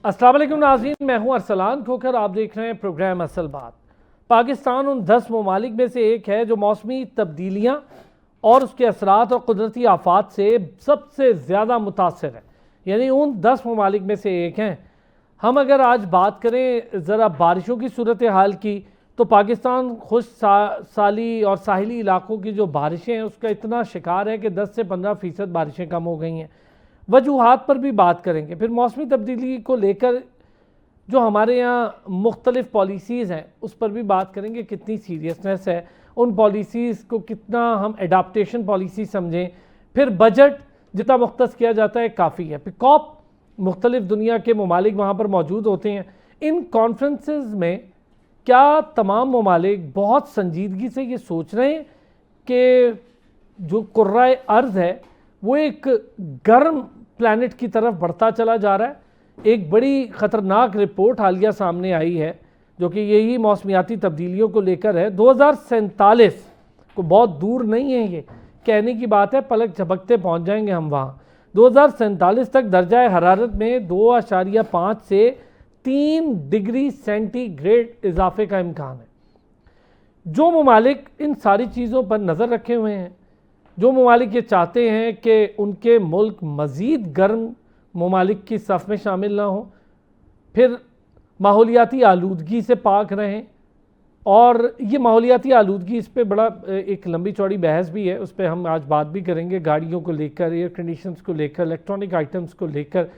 अस्सलाम वालेकुम नाज़रीन, मैं हूं अरसलान खोखर। आप देख रहे हैं प्रोग्राम असल बात। पाकिस्तान उन 10 ममालिक में से एक है जो मौसमी तब्दीलियाँ और उसके असरात और कुदरती आफात से सबसे ज़्यादा मुतासर है, यानी उन 10 ममालिक में से एक हैं। हम अगर आज बात करें ज़रा बारिशों की सूरत हाल की, तो पाकिस्तान खुश साली और साहिली इलाकों की जो बारिशें हैं उसका इतना शिकार है कि 10 से 15% बारिशें कम हो गई हैं। वजूहात पर भी बात करेंगे। फिर मौसमी तब्दीली को लेकर जो हमारे यहाँ मुख्तलिफ़ पॉलिसीज़ हैं उस पर भी बात करेंगे, कितनी सीरियसनेस है उन पॉलिसीज़ को, कितना हम एडाप्टेशन पॉलिसी समझें। फिर बजट जितना मुख्तस किया जाता है काफ़ी है। फिर कॉप, मुख्तलिफ़ दुनिया के ममालिक वहाँ पर मौजूद होते हैं। इन कॉन्फ्रेंसेस में क्या तमाम ममालिक बहुत संजीदगी से ये सोच रहे हैं कि जो कुर्राए अर्ज़ है वो एक गर्म प्लैनेट की तरफ बढ़ता चला जा रहा है। एक बड़ी ख़तरनाक रिपोर्ट हालिया सामने आई है जो कि यही मौसमियाती तब्दीलियों को लेकर है। 2047 को बहुत दूर नहीं है, ये कहने की बात है, पलक झपकते पहुंच जाएंगे हम वहाँ। 2047 तक दर्जा हरारत में 2.5 से 3 डिग्री सेंटीग्रेड इजाफे का इम्कान है। जो ममालिक इन सारी चीज़ों पर नज़र रखे हुए हैं, जो ममालिक ये चाहते हैं कि उनके मुल्क मज़ीद गर्म ममालिक की सफ़ में शामिल ना हो, फिर माहौलियाती आलूदगी से पाक रहें, और ये माहौलियाती आलूदगी, इस पे बड़ा एक लंबी चौड़ी बहस भी है, उस पर हम आज बात भी करेंगे। गाड़ियों को लेकर, एयर कंडीशंस को लेकर, इलेक्ट्रॉनिक आइटम्स को लेकर,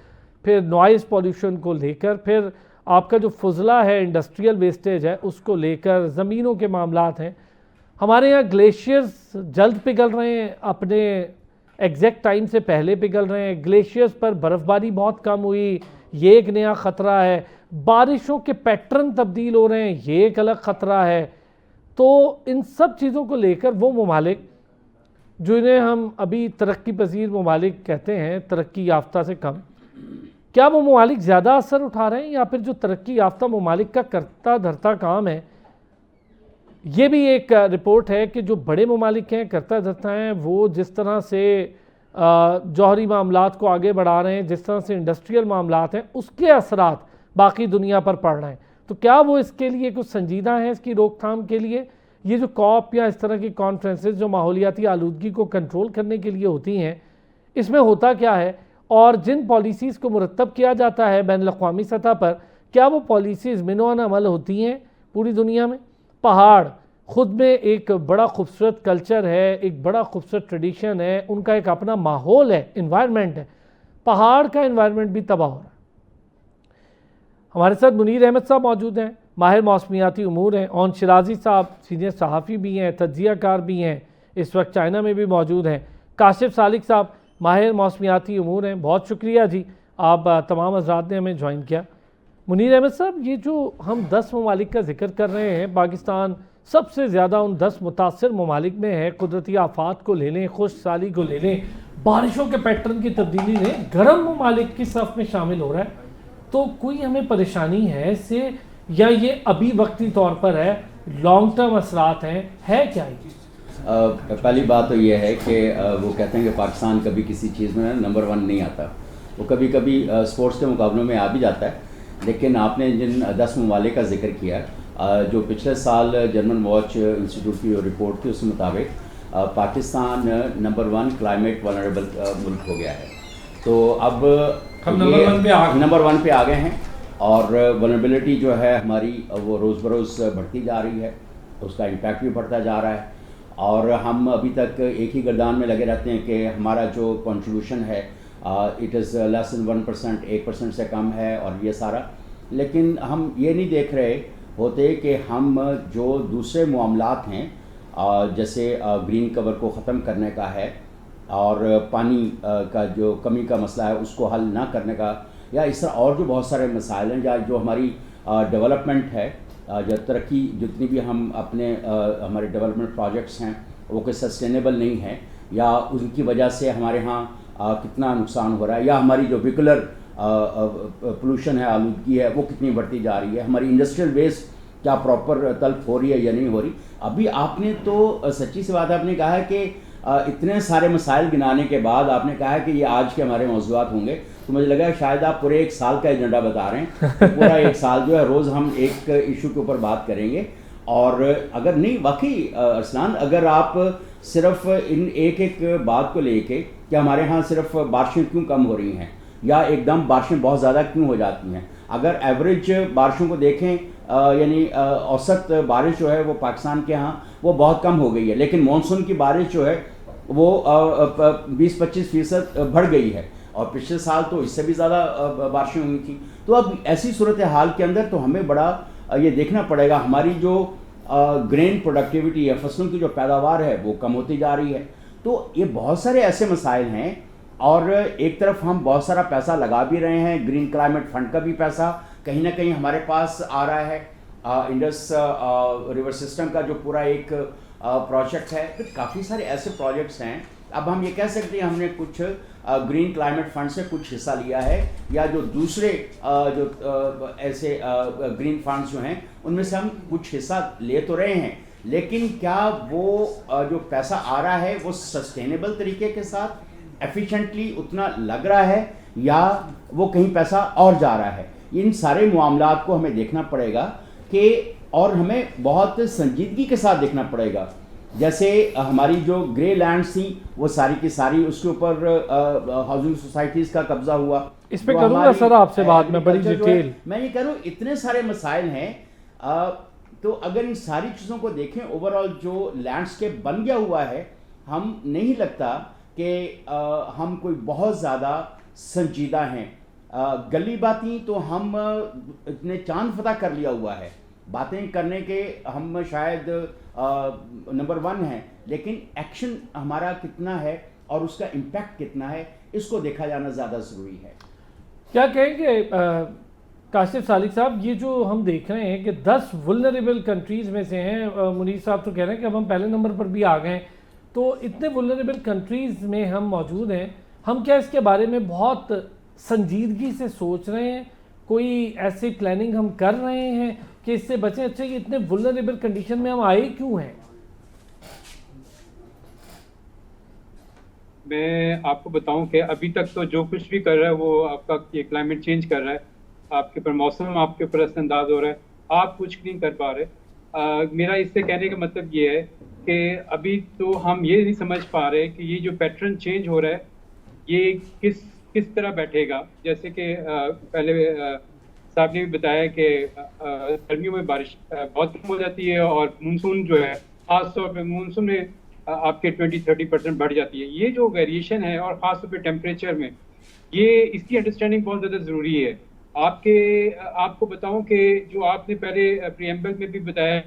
फिर नॉइज़ पॉल्यूशन को लेकर, फिर आपका जो फजला है, इंडस्ट्रियल वेस्टेज है, उसको लेकर, ज़मीनों के मामलात हैं। हमारे यहाँ ग्लेशियर्स जल्द पिघल रहे हैं, अपने एग्जैक्ट टाइम से पहले पिघल रहे हैं। ग्लेशियर्स पर बर्फ़बारी बहुत कम हुई, ये एक नया ख़तरा है। बारिशों के पैटर्न तब्दील हो रहे हैं, ये एक अलग ख़तरा है। तो इन सब चीज़ों को लेकर वो ममालिक जिन्हें हम अभी तरक्की पजीर ममालिक कहते हैं, तरक्की याफ्ता से कम, क्या वो ममालिक ज़्यादा असर उठा रहे हैं या फिर जो तरक्की याफ्ता ममालिक का करता धरता काम है। ये भी एक रिपोर्ट है कि जो बड़े ममालिक हैं, करता धरता हैं, वो जिस तरह से जौहरी मामलात को आगे बढ़ा रहे हैं, जिस तरह से इंडस्ट्रियल मामलात हैं, उसके असरात बाकी दुनिया पर पड़ रहे हैं। तो क्या वो इसके लिए कुछ संजीदा हैं, इसकी रोकथाम के लिए? ये जो कॉप या इस तरह की कॉन्फ्रेंसेस जो माहौलियाती आलूदगी को कंट्रोल करने के लिए होती हैं, इसमें होता क्या है, और जिन पॉलिसीज़ को मुरतब किया जाता है बैनुल-अक़वामी सतह पर, क्या वो पॉलिसीज़ मिनोन अमल होती हैं पूरी दुनिया में? पहाड़ ख़ुद में एक बड़ा खूबसूरत कल्चर है, एक बड़ा खूबसूरत ट्रेडिशन है, उनका एक अपना माहौल है, इन्वायरमेंट है। पहाड़ का इन्वायरमेंट भी तबाह हो रहा है। हमारे साथ मुनीर अहमद साहब मौजूद हैं, माहिर मौसमियाती उमूर हैं। ओन शिराजी साहब सीनियर सहाफ़ी भी हैं, तज्ज़ियाकार भी हैं, इस वक्त चाइना में भी मौजूद हैं। काशिफ सालिक साहब माहिर मौसमियाती उमूर हैं। बहुत शुक्रिया जी, आप तमाम हज़रात ने हमें ज्वाइन किया। मुनीर अहमद साहब, ये जो हम 10 ममालिक का जिक्र कर रहे हैं, पाकिस्तान सबसे ज़्यादा उन 10 मुतासर ममालिक में है। कुदरती आफात को ले लें, खुश साली को ले लें, बारिशों के पैटर्न की तब्दीली ने गर्म ममालिक की सफ़ में शामिल हो रहा है। तो कोई हमें परेशानी है इससे, या ये अभी वक्ती तौर पर है, लॉन्ग टर्म असरात हैं, है क्या ये? पहली बात तो ये है कि वो कहते हैं कि पाकिस्तान कभी किसी चीज़ में नंबर 1 नहीं आता। वो कभी कभी स्पोर्ट्स के मुकाबलों में आ भी जाता है, लेकिन आपने जिन 10 ममालिक का जिक्र किया, जो पिछले साल जर्मन वॉच इंस्टीट्यूट की जो रिपोर्ट थी उसके मुताबिक पाकिस्तान नंबर 1 क्लाइमेट वल्नरेबल मुल्क हो गया है। तो अब हम नंबर 1 पे आ गए हैं, और वल्नरेबिलिटी जो है हमारी वो रोज़ बरोज़ बढ़ती जा रही है, उसका इम्पैक्ट भी बढ़ता जा रहा है। और हम अभी तक एक ही गर्दान में लगे रहते हैं कि हमारा जो कंट्रीब्यूशन है इट इज़ लेस दैन 1%, 1% से कम है और ये सारा। लेकिन हम ये नहीं देख रहे होते कि हम जो दूसरे मामलात हैं, जैसे ग्रीन कवर को ख़त्म करने का है, और पानी का जो कमी का मसला है उसको हल ना करने का, या इस तरह और जो बहुत सारे मसाइल हैं, या जो हमारी डेवलपमेंट है, जो तरक्की जितनी भी हम अपने हमारे डेवलपमेंट प्रोजेक्ट्स हैं वो कोई सस्टेनेबल नहीं है, या उनकी वजह से हमारे यहाँ कितना नुकसान हो रहा है, या हमारी जो व्हीकुलर पोल्यूशन है, आलूदगी है, वो कितनी बढ़ती जा रही है, हमारी इंडस्ट्रियल वेस्ट क्या प्रॉपर तल्फ हो रही है या नहीं हो रही। अभी आपने तो सच्ची सी बात आपने कहा है कि इतने सारे मसाइल गिनाने के बाद आपने कहा है कि ये आज के हमारे मौज़ूआत होंगे, तो मुझे लगा शायद आप पूरे एक साल का एजेंडा बता रहे हैं। तो पूरा एक साल जो है रोज़ हम एक इशू के ऊपर बात करेंगे। और अगर नहीं वाकई अरसलान, अगर आप सिर्फ इन एक एक बात को लेके कि हमारे यहाँ सिर्फ बारिशें क्यों कम हो रही हैं या एकदम बारिशें बहुत ज़्यादा क्यों हो जाती हैं, अगर एवरेज बारिशों को देखें यानी औसत बारिश जो है वो पाकिस्तान के यहाँ वो बहुत कम हो गई है, लेकिन मानसून की बारिश जो है वो 20-25% बढ़ गई है और पिछले साल तो इससे भी ज़्यादा बारिशें हुई थी। तो अब ऐसी सूरत हाल के अंदर तो हमें बड़ा ये देखना पड़ेगा, हमारी जो ग्रेन प्रोडक्टिविटी है, फसलों की जो पैदावार है वो कम होती जा रही है। तो ये बहुत सारे ऐसे मसाइल हैं और एक तरफ हम बहुत सारा पैसा लगा भी रहे हैं, ग्रीन क्लाइमेट फंड का भी पैसा कहीं ना कहीं हमारे पास आ रहा है, इंडस रिवर सिस्टम का जो पूरा एक प्रोजेक्ट है, तो काफ़ी सारे ऐसे प्रोजेक्ट्स हैं। अब हम ये कह सकते हैं हमने कुछ ग्रीन क्लाइमेट फंड से कुछ हिस्सा लिया है या जो दूसरे जो ऐसे ग्रीन फंड्स जो हैं उनमें से हम कुछ हिस्सा ले तो रहे हैं, लेकिन क्या वो जो पैसा आ रहा है वो सस्टेनेबल तरीके के साथ एफिशिएंटली उतना लग रहा है या वो कहीं पैसा और जा रहा है। इन सारे मामलात को हमें देखना पड़ेगा कि और हमें बहुत संजीदगी के साथ देखना पड़ेगा। जैसे हमारी जो ग्रे लैंड्स थी वो सारी की सारी उसके ऊपर हाउसिंग सोसाइटीज़ का कब्जा हुआ। इस पे करूँगा सर आपसे बात में बड़ी डिटेल। मैं ये कह रहा हूँ इतने सारे मसाइल हैं, तो अगर इन सारी चीज़ों को देखें ओवरऑल जो लैंडस्केप बन गया हुआ है, हम नहीं लगता कि हम कोई बहुत ज़्यादा संजीदा हैं। गली बातें तो हम इतने चांद फतह कर लिया हुआ है, बातें करने के हम शायद नंबर 1 हैं, लेकिन एक्शन हमारा कितना है और उसका इम्पैक्ट कितना है इसको देखा जाना ज़्यादा ज़रूरी है। क्या कहेंगे काशिफ सालिक साहब, ये जो हम देख रहे हैं कि 10 वुल्नरेबल कंट्रीज़ में से हैं, मुनीर साहब तो कह रहे हैं कि अब हम पहले नंबर पर भी आ गए, तो इतने वुल्नरेबल कंट्रीज़ में हम मौजूद हैं, हम क्या इसके बारे में बहुत संजीदगी से सोच रहे हैं, कोई ऐसी प्लानिंग हम कर रहे हैं कि इससे बचें? अच्छा, ये इतने वुल्नरेबल कंडीशन में हम आए क्यों हैं? मैं आपको बताऊं कि अभी तक तो जो कुछ भी कर रहा है वो आपका ये क्लाइमेट चेंज कर रहा है, आपके ऊपर मौसम आपके ऊपर असरअंदाज हो रहा है, आप कुछ नहीं कर पा रहे। मेरा इससे कहने का मतलब ये है कि अभी तो हम ये नहीं समझ पा रहे कि ये जो पैटर्न चेंज हो रहा है ये किस तरह बैठेगा। जैसे कि पहले साहब ने भी बताया कि गर्मियों में बारिश बहुत कम हो जाती है और मानसून जो है खास तौर पे मानसून में आपके 20-30% बढ़ जाती है। ये जो वेरिएशन है और ख़ास तौर पे टेम्परेचर में, ये इसकी अंडरस्टैंडिंग बहुत ज़्यादा ज़रूरी है। आपको बताऊं कि जो आपने पहले प्रीएम्बल में भी बताया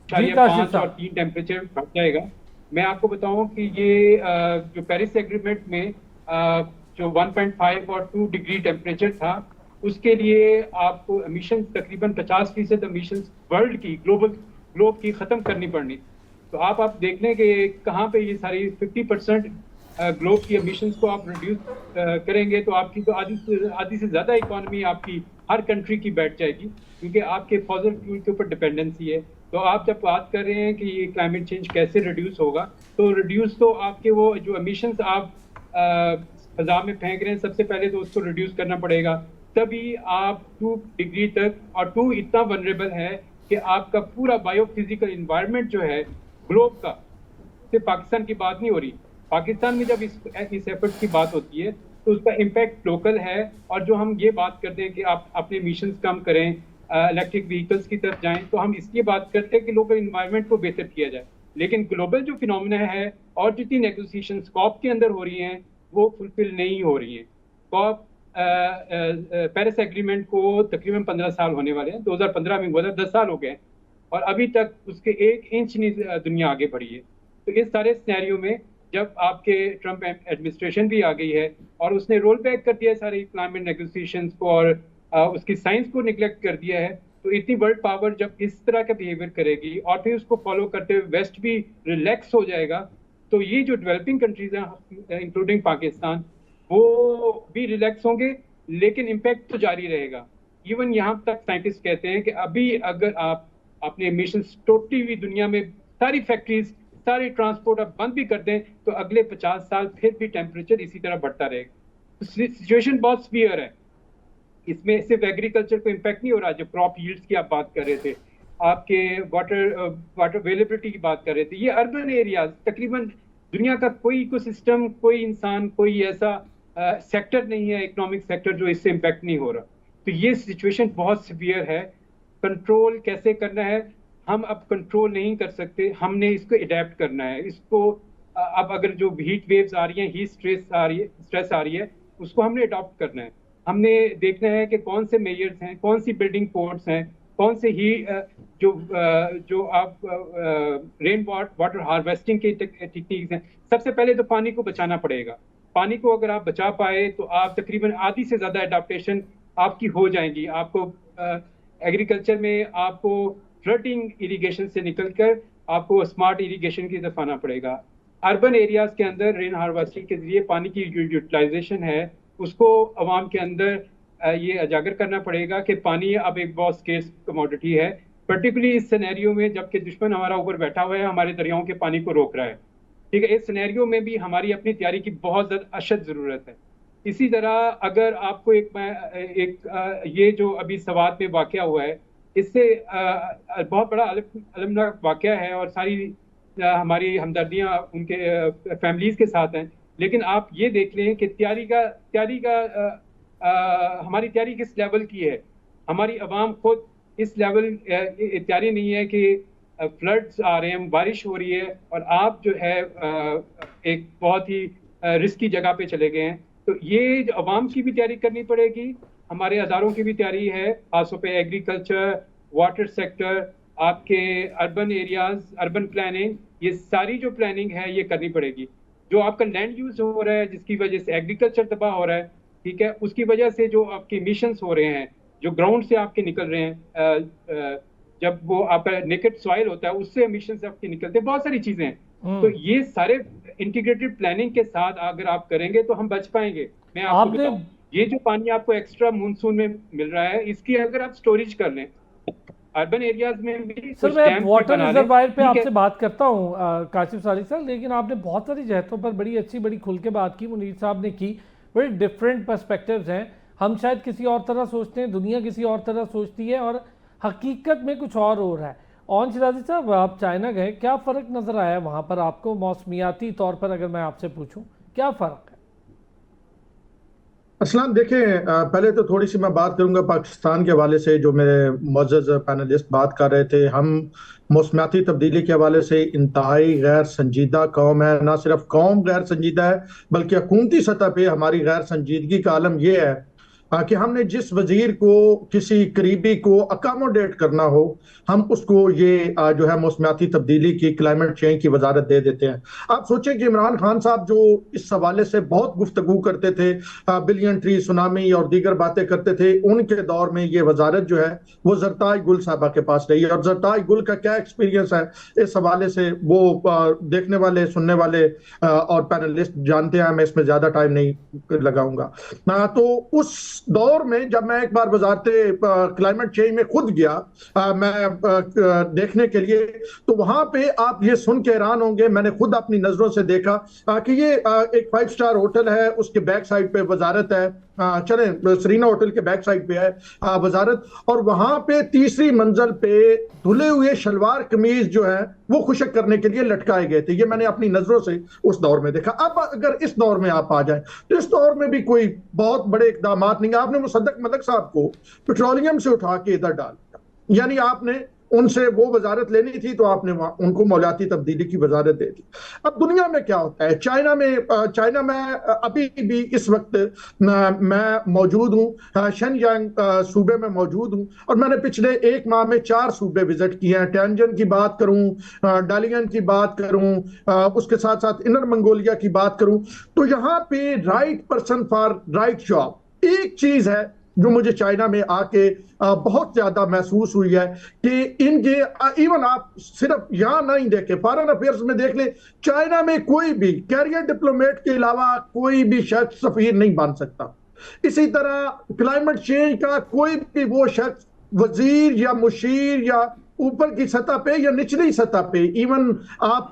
5 और 3 टेम्परेचर बढ़ जाएगा। मैं आपको बताऊं कि ये जो पेरिस एग्रीमेंट में जो 1.5 और 2 डिग्री टेम्परेचर था, उसके लिए आपको एमिशन तकरीबन 50% एमिशन वर्ल्ड की ग्लोब की ख़त्म करनी पड़नी। तो आप देख लें कि कहाँ पे ये सारी 50% ग्लोब की एमिशंस को आप रिड्यूस करेंगे तो आपकी तो आधी से ज़्यादा इकोनॉमी आपकी हर कंट्री की बैठ जाएगी, क्योंकि आपके फॉसिल फ्यूल के ऊपर डिपेंडेंसी है। तो आप जब बात कर रहे हैं कि ये क्लाइमेट चेंज कैसे रिड्यूस होगा, तो रिड्यूस तो आपके वो जो एमिशंस आप फजा में फेंक रहे हैं, सबसे पहले तो उसको रिड्यूस करना पड़ेगा, तभी आप 2 डिग्री तक, और 2 इतना वनरेबल है कि आपका पूरा बायोफिजिकल इन्वायरमेंट जो है ग्लोब का, सिर्फ पाकिस्तान की बात नहीं हो रही, पाकिस्तान में जब इस एफर्ट की बात होती है तो उसका इम्पैक्ट लोकल है। और जो हम ये बात करते हैं कि आप अपने एमिशंस कम करें, इलेक्ट्रिक व्हीकल्स की तरफ जाएं, तो हम इसलिए बात करते हैं कि लोकल इन्वायरमेंट को बेहतर किया जाए। लेकिन ग्लोबल जो फिनोमिना है और जितनी नेगोशिएशन कॉप के अंदर हो रही हैं वो फुलफिल नहीं हो रही हैं। कॉप पेरिस एग्रीमेंट को तकरीबन 15 साल होने वाले हैं, 2015 में हुआ था, 10 साल हो गए और अभी तक उसके 1 इंच नहीं दुनिया आगे बढ़ी है। तो इस सारे सिनेरियो में जब आपके ट्रंप एडमिनिस्ट्रेशन भी आ गई है और उसने रोल बैक कर दिया है सारी क्लाइमेट नेगोशिएशंस को और उसकी साइंस को निगलेक्ट कर दिया है, तो इतनी वर्ल्ड पावर जब इस तरह का बिहेवियर करेगी और फिर उसको फॉलो करते हुए वेस्ट भी रिलैक्स हो जाएगा, तो ये जो डेवलपिंग कंट्रीज हैं इंक्लूडिंग पाकिस्तान, वो भी रिलैक्स होंगे, लेकिन इम्पैक्ट तो जारी रहेगा। इवन यहाँ तक साइंटिस्ट कहते हैं कि अभी अगर आप अपने एमिशंस टोटली हुई दुनिया में सारी फैक्ट्रीज, सारी ट्रांसपोर्ट आप बंद भी कर दें तो अगले 50 साल फिर भी टेम्परेचर इसी तरह बढ़ता रहेगा। तो सिचुएशन बहुत सीवियर है। इसमें सिर्फ एग्रीकल्चर को इम्पैक्ट नहीं हो रहा, जो क्रॉप यील्ड्स की आप बात कर रहे थे, आपके वाटर अवेलेबिलिटी की बात कर रहे थे, ये अर्बन एरियाज तकरीबन दुनिया का कोई इकोसिस्टम, कोई इंसान, कोई ऐसा सेक्टर नहीं है, इकोनॉमिक सेक्टर, जो इससे इम्पैक्ट नहीं हो रहा। तो ये सिचुएशन बहुत सीवियर है। कंट्रोल कैसे करना है, हम अब कंट्रोल नहीं कर सकते, हमने इसको अडेप्ट करना है। इसको अब अगर जो हीट वेव्स आ रही हैं, हीट स्ट्रेस आ रही है, उसको हमने अडॉप्ट करना है। हमने देखना है कि कौन से मेजर्स हैं, कौन सी बिल्डिंग कोड्स हैं, कौन से ही जो आप रेन वाटर हार्वेस्टिंग की टेक्निक्स हैं। सबसे पहले तो पानी को बचाना पड़ेगा। पानी को अगर आप बचा पाए तो आप तकरीबन आधी से ज़्यादा अडाप्टेशन आपकी हो जाएंगी। आपको एग्रीकल्चर में आपको फ्लडिंग इरिगेशन से निकलकर आपको स्मार्ट इरिगेशन की तरफ आना पड़ेगा। अर्बन एरियाज के अंदर रेन हार्वेस्टिंग के जरिए पानी की जो यूटिलाइजेशन है उसको अवाम के अंदर ये उजागर करना पड़ेगा कि पानी अब एक बहुत स्केर्स कमोडिटी है, पर्टिकुलरली इस सिनेरियो में जबकि दुश्मन हमारा ऊपर बैठा हुआ है, हमारे दरियाओं के पानी को रोक रहा है। ठीक है, इस सिनेरियो में भी हमारी अपनी तैयारी की बहुत ज़्यादा अशद ज़रूरत है। इसी तरह अगर आपको ये जो अभी सवात में वाक़या हुआ है, इससे बहुत बड़ा अलमनाक वाक़या है और सारी हमारी हमदर्दियाँ उनके फैमिलीज़ के साथ हैं। लेकिन आप ये देख लें कि हमारी तैयारी किस लेवल की है। हमारी अवाम खुद इस लेवल तैयारी नहीं है कि फ्लड्स आ रहे हैं, बारिश हो रही है और आप जो है एक बहुत ही रिस्की जगह पे चले गए हैं। तो ये अवाम की भी तैयारी करनी पड़ेगी, हमारे अदारों की भी तैयारी है, खासतौर पे एग्रीकल्चर, वाटर सेक्टर, आपके अर्बन एरियाज, अर्बन प्लानिंग, ये सारी जो प्लानिंग है ये करनी पड़ेगी। जो आपका लैंड यूज हो रहा है जिसकी वजह से एग्रीकल्चर तबाह हो रहा है, ठीक है, उसकी वजह से जो आपके इमिशंस हो रहे हैं, जो ग्राउंड से आपके निकल रहे हैं, जब वो आपका नेकेड सॉइल होता है उससे इमिशंस आपके निकलते हैं, बहुत सारी चीजें हैं। तो ये सारे इंटीग्रेटेड प्लानिंग के साथ अगर आप करेंगे तो हम बच पाएंगे। मैं आपको बताऊं, ये जो पानी आपको एक्स्ट्रा मानसून में मिल रहा है इसकी अगर आप स्टोरेज कर लें अर्बन एरियाज में भी। सर मैं वाटर रिजर्वायर पे आपसे बात करता हूँ काशिफ सालिक सर, लेकिन आपने बहुत सारी जहतों पर बड़ी अच्छी बड़ी खुल के बात की, मुनीर साहब ने की, बड़े डिफरेंट पर्सपेक्टिव्स हैं। हम शायद किसी और तरह सोचते हैं, दुनिया किसी और तरह सोचती है और हकीकत में कुछ और हो रहा है। ऑन शिराजी साहब, आप चाइना गए, क्या फ़र्क नज़र आया वहाँ पर आपको मौसमियाती तौर पर? अगर मैं आपसे पूछूं क्या फ़र्क है? अस्सलाम, देखें, पहले तो थोड़ी सी मैं बात करूंगा पाकिस्तान के हवाले से। जो मेरे मुअज़्ज़ज़ पैनलिस्ट बात कर रहे थे, हम मौसमियाती तब्दीली के हवाले से इंतहाई गैर संजीदा कौम है। ना सिर्फ कौम गैर संजीदा है बल्कि हुकूमती सतह पे हमारी गैर संजीदगी का आलम यह है कि हमने जिस वजीर को, किसी करीबी को अकोमोडेट करना हो, हम उसको ये जो है मौसमियाती तब्दीली की, क्लाइमेट चेंज की वजारत दे देते हैं। आप सोचें कि इमरान खान साहब जो इस हवाले से बहुत गुफ्तगू करते थे, बिलियन ट्री सुनामी और दीगर बातें करते थे, उनके दौर में ये वजारत जो है वो जरताई गुल साहबा के पास रही है। और जरताई गुल का क्या एक्सपीरियंस है इस हवाले से वो देखने वाले, सुनने वाले और पैनलिस्ट जानते हैं, मैं इसमें ज्यादा टाइम नहीं लगाऊंगा। तो उस दौर में जब मैं एक बार वजारते क्लाइमेट चेंज में खुद गया मैं देखने के लिए, तो वहां पे आप ये सुन के हैरान होंगे, मैंने खुद अपनी नजरों से देखा कि ये एक 5 स्टार होटल है, उसके बैक साइड पे वजारत है, चलें सरीना होटल के बैक साइड पे है वजारत, और वहां पे तीसरी मंजिल पे धुले हुए शलवार कमीज जो है वो खुशक करने के लिए लटकाए गए थे। ये मैंने अपनी नजरों से उस दौर में देखा। अब अगर इस दौर में आप आ जाएं तो इस दौर में भी कोई बहुत बड़े इकदाम नहीं। आपने मुसद्दक मलिक साहब को पेट्रोलियम से उठा के इधर डाल दिया, यानी आपने उनसे वो वजारत लेनी थी तो आपने उनको मौलियाती तब्दीली की वजारत दे दी। अब दुनिया में क्या होता है, चाइना में अभी भी इस वक्त मैं मौजूद हूँ, शेनयांग सूबे में मौजूद हूँ, और मैंने पिछले 1 माह में 4 सूबे विजिट किए हैं। टिएनजिन की बात करूँ, डालियन की बात करूँ, उसके साथ साथ इनर मंगोलिया की बात करूँ, तो यहाँ पे right person for right job एक चीज है जो मुझे चाइना में आके बहुत ज्यादा महसूस हुई है कि इनके इवन आप सिर्फ यहां नहीं देखें, फॉरेन अफेयर्स में देख ले, चाइना में कोई भी कैरियर डिप्लोमेट के अलावा कोई भी शख्स सफीर नहीं बन सकता। इसी तरह क्लाइमेट चेंज का कोई भी वो शख्स वजीर या मुशीर या ऊपर की सतह पे या निचली सतह पे, इवन आप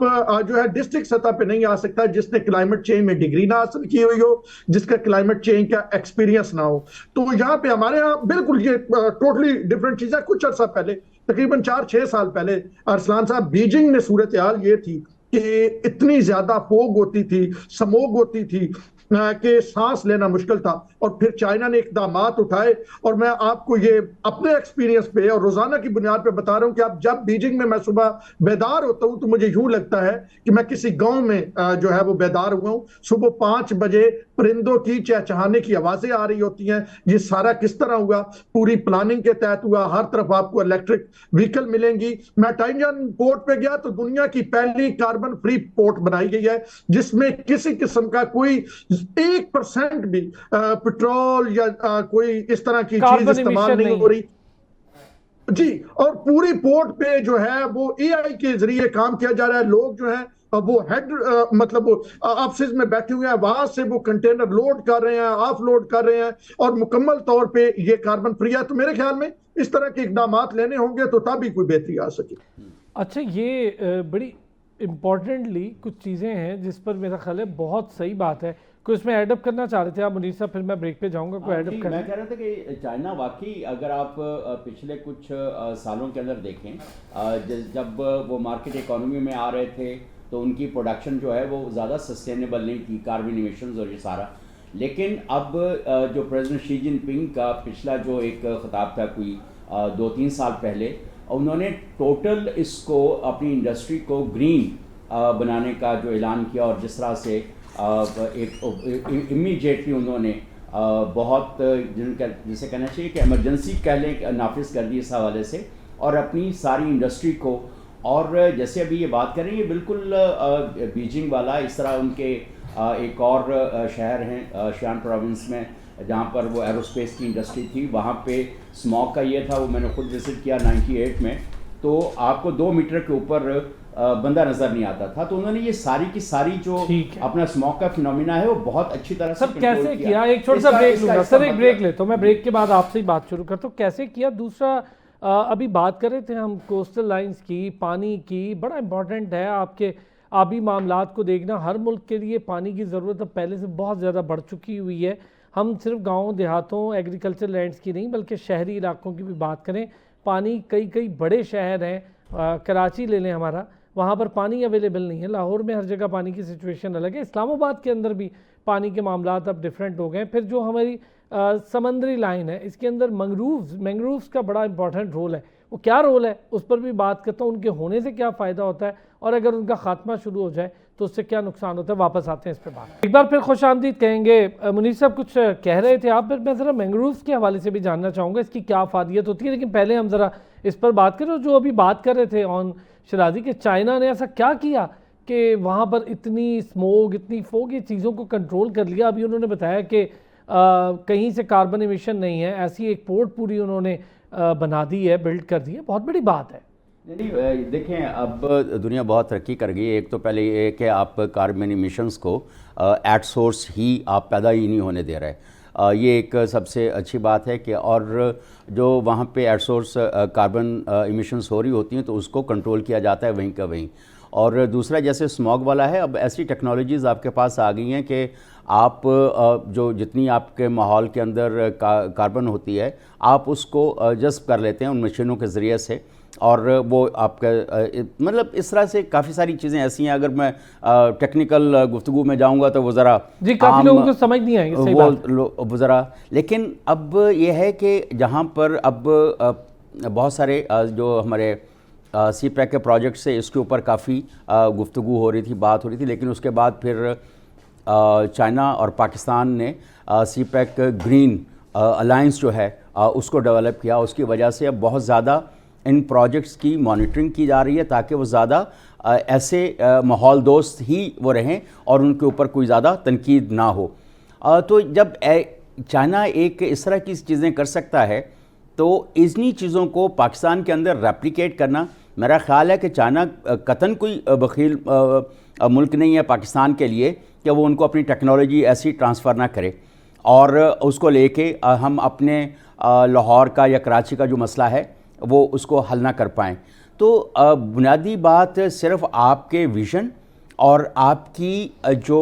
जो है डिस्ट्रिक्ट सतह पे नहीं आ सकता जिसने क्लाइमेट चेंज में डिग्री ना हासिल की हुई हो, जिसका क्लाइमेट चेंज का एक्सपीरियंस ना हो। तो यहाँ पे हमारे यहाँ बिल्कुल ये टोटली डिफरेंट चीज है। कुछ अर्सा पहले, तकरीबन 4-6 साल पहले, अरसलान साहब, बीजिंग में सूरत हाल ये थी कि इतनी ज्यादा फोग होती थी, स्मोग होती थी कि सांस लेना मुश्किल था। और फिर चाइना ने इकदाम उठाए, और मैं आपको ये अपने एक्सपीरियंस पे और रोजाना की बुनियाद पे बता रहा हूं कि अब जब बीजिंग में मैं सुबह बेदार होता हूं तो मुझे यूं लगता है कि मैं किसी गांव में जो है वो बेदार हुआ हूं। सुबह 5 बजे परिंदों की चहचहाने की आवाजें आ रही होती हैं। ये सारा किस तरह हुआ? पूरी प्लानिंग के तहत हुआ। हर तरफ आपको इलेक्ट्रिक व्हीकल मिलेंगी। मैं टाइंजन पोर्ट पे गया तो दुनिया की पहली कार्बन फ्री पोर्ट बनाई गई है, जिसमें किसी किस्म का कोई 1% भी पेट्रोल या कोई इस तरह की चीज इस्तेमाल नहीं हो रही जी। और पूरी पोर्ट पे जो है वो एआई के जरिए काम किया जा रहा है। लोग जो है वो हेड मतलब ऑफिस में बैठे हुए हैं, वहां से वो कंटेनर लोड कर रहे हैं, ऑफ लोड कर रहे हैं, और मुकम्मल तौर पे ये कार्बन फ्री है। तो मेरे ख्याल में इस तरह के इकदाम लेने होंगे तो तभी कोई बेहतरी आ सके। अच्छा, ये बड़ी इम्पॉर्टेंटली कुछ चीज़ें हैं जिस पर मेरा ख्याल है बहुत सही बात है। कोई इसमें एडअप करना चाह रहे थे आप मुनीर साहब, फिर मैं ब्रेक पे जाऊंगा। कोई एडअप करना? मैं कह रहा था कि चाइना वाकई, अगर आप पिछले कुछ सालों के अंदर देखें, जब वो मार्केट इकोनॉमी में आ रहे थे तो उनकी प्रोडक्शन जो है वो ज़्यादा सस्टेनेबल नहीं थी, कार्बन इमिशंस और ये सारा। लेकिन अब जो प्रेसिडेंट शी जिनपिंग का पिछला जो एक खिताब था कोई 2-3 साल पहले, उन्होंने टोटल इसको अपनी इंडस्ट्री को ग्रीन बनाने का जो ऐलान किया, और जिस तरह से एक इमीडिएटली उन्होंने बहुत जिसे कहना चाहिए कि इमरजेंसी कह लें नाफिज कर दी इस हवाले से, और अपनी सारी इंडस्ट्री को। और जैसे अभी ये बात करें, ये बिल्कुल बीजिंग वाला, इस तरह उनके एक और शहर हैं शियान प्रोविंस में जहाँ पर वो एरोस्पेस की इंडस्ट्री थी, वहाँ पे स्मॉग का ये था, वो मैंने खुद विजिट किया 98 में, तो आपको 2 मीटर के ऊपर बंदा नजर नहीं आता था। तो उन्होंने ये सारी की सारी जो अपना स्मॉग का फिनोमिना है वो बहुत अच्छी तरह से कैसे किया। एक छोटा सा ब्रेक लूंगा सर, एक ब्रेक ले तो मैं ब्रेक के बाद आपसे ही बात शुरू करता हूँ। कैसे किया? दूसरा, अभी बात कर रहे थे हम कोस्टल लाइंस की, पानी की, बड़ा इंपॉर्टेंट है आपके आबी मामलात को देखना। हर मुल्क के लिए पानी की ज़रूरत अब पहले से बहुत ज़्यादा बढ़ चुकी हुई है। हम सिर्फ गाँव देहातों एग्रीकल्चर लैंड्स की नहीं बल्कि शहरी इलाकों की भी बात करें, पानी कई बड़े शहर हैं, कराची ले लें हमारा, वहाँ पर पानी अवेलेबल नहीं है। लाहौर में हर जगह पानी की सिचुएशन अलग है। इस्लामाबाद के अंदर भी पानी के मामलात अब डिफरेंट हो गए। फिर जो हमारी समंदरी लाइन है, इसके अंदर मैंग्रोव्स का बड़ा इंपॉर्टेंट रोल है। वो क्या रोल है उस पर भी बात करता हूँ। उनके होने से क्या फ़ायदा होता है, और अगर उनका खात्मा शुरू हो जाए तो उससे क्या नुकसान होता है। वापस आते हैं इस पर बात। एक बार फिर खुश आमदीद कहेंगे। मुनीर साहब कुछ कह रहे थे आप, मैं ज़रा मैंग्रोव्स के हवाले से भी जानना चाहूँगा, इसकी क्या अफादियत होती है। लेकिन पहले हम ज़रा इस पर बात करें जो अभी बात कर रहे थे ऑन शराजी के चाइना ने ऐसा क्या किया कि वहाँ पर इतनी स्मोग, इतनी फोग, ये चीज़ों को कंट्रोल कर लिया। अभी उन्होंने बताया कि कहीं से कार्बन एमिशन नहीं है, ऐसी एक पोर्ट पूरी उन्होंने बना दी है, बिल्ड कर दी है। बहुत बड़ी बात है। नहीं, देखें, अब दुनिया बहुत तरक्की कर गई है। एक तो पहले ये है कि आप कार्बन इमिशंस को एट सोर्स ही आप पैदा ही नहीं होने दे रहे। ये एक सबसे अच्छी बात है कि, और जो वहाँ पे एट सोर्स कार्बन इमिशंस हो रही होती हैं तो उसको कंट्रोल किया जाता है वहीं का वहीं। और दूसरा, जैसे स्मॉग वाला है, अब ऐसी टेक्नोलॉजीज़ आपके पास आ गई हैं कि आप जो जितनी आपके माहौल के अंदर कार्बन होती है, आप उसको जज़्ब कर लेते हैं उन मशीनों के ज़रिए से, और वो आपका मतलब इस तरह से काफ़ी सारी चीज़ें ऐसी हैं। अगर मैं टेक्निकल गुफ्तगू में जाऊंगा तो वो ज़रा जी काफ़ी लोगों को समझ नहीं आएगी, सही बात। वो ज़रा, लेकिन अब ये है कि जहाँ पर अब बहुत सारे जो हमारे CPEC के प्रोजेक्ट से इसके ऊपर काफ़ी गुफ्तगू हो रही थी, बात हो रही थी, लेकिन उसके बाद फिर चाइना और पाकिस्तान ने CPEC ग्रीन अलायंस जो है उसको डेवलप किया। उसकी वजह से अब बहुत ज़्यादा इन प्रोजेक्ट्स की मॉनिटरिंग की जा रही है ताकि वो ज़्यादा ऐसे माहौल दोस्त ही वो रहें और उनके ऊपर कोई ज़्यादा तनकीद ना हो। तो जब चाइना एक इस तरह की चीज़ें कर सकता है तो इन्हीं चीज़ों को पाकिस्तान के अंदर रेप्लिकेट करना, मेरा ख़्याल है कि चाइना कतन कोई बखील मुल्क नहीं है पाकिस्तान के लिए कि वो उनको अपनी टेक्नोलॉजी ऐसी ट्रांसफ़र ना करे और उसको लेके हम अपने लाहौर का या कराची का जो मसला है वो उसको हल ना कर पाएँ। तो बुनियादी बात सिर्फ आपके विज़न और आपकी जो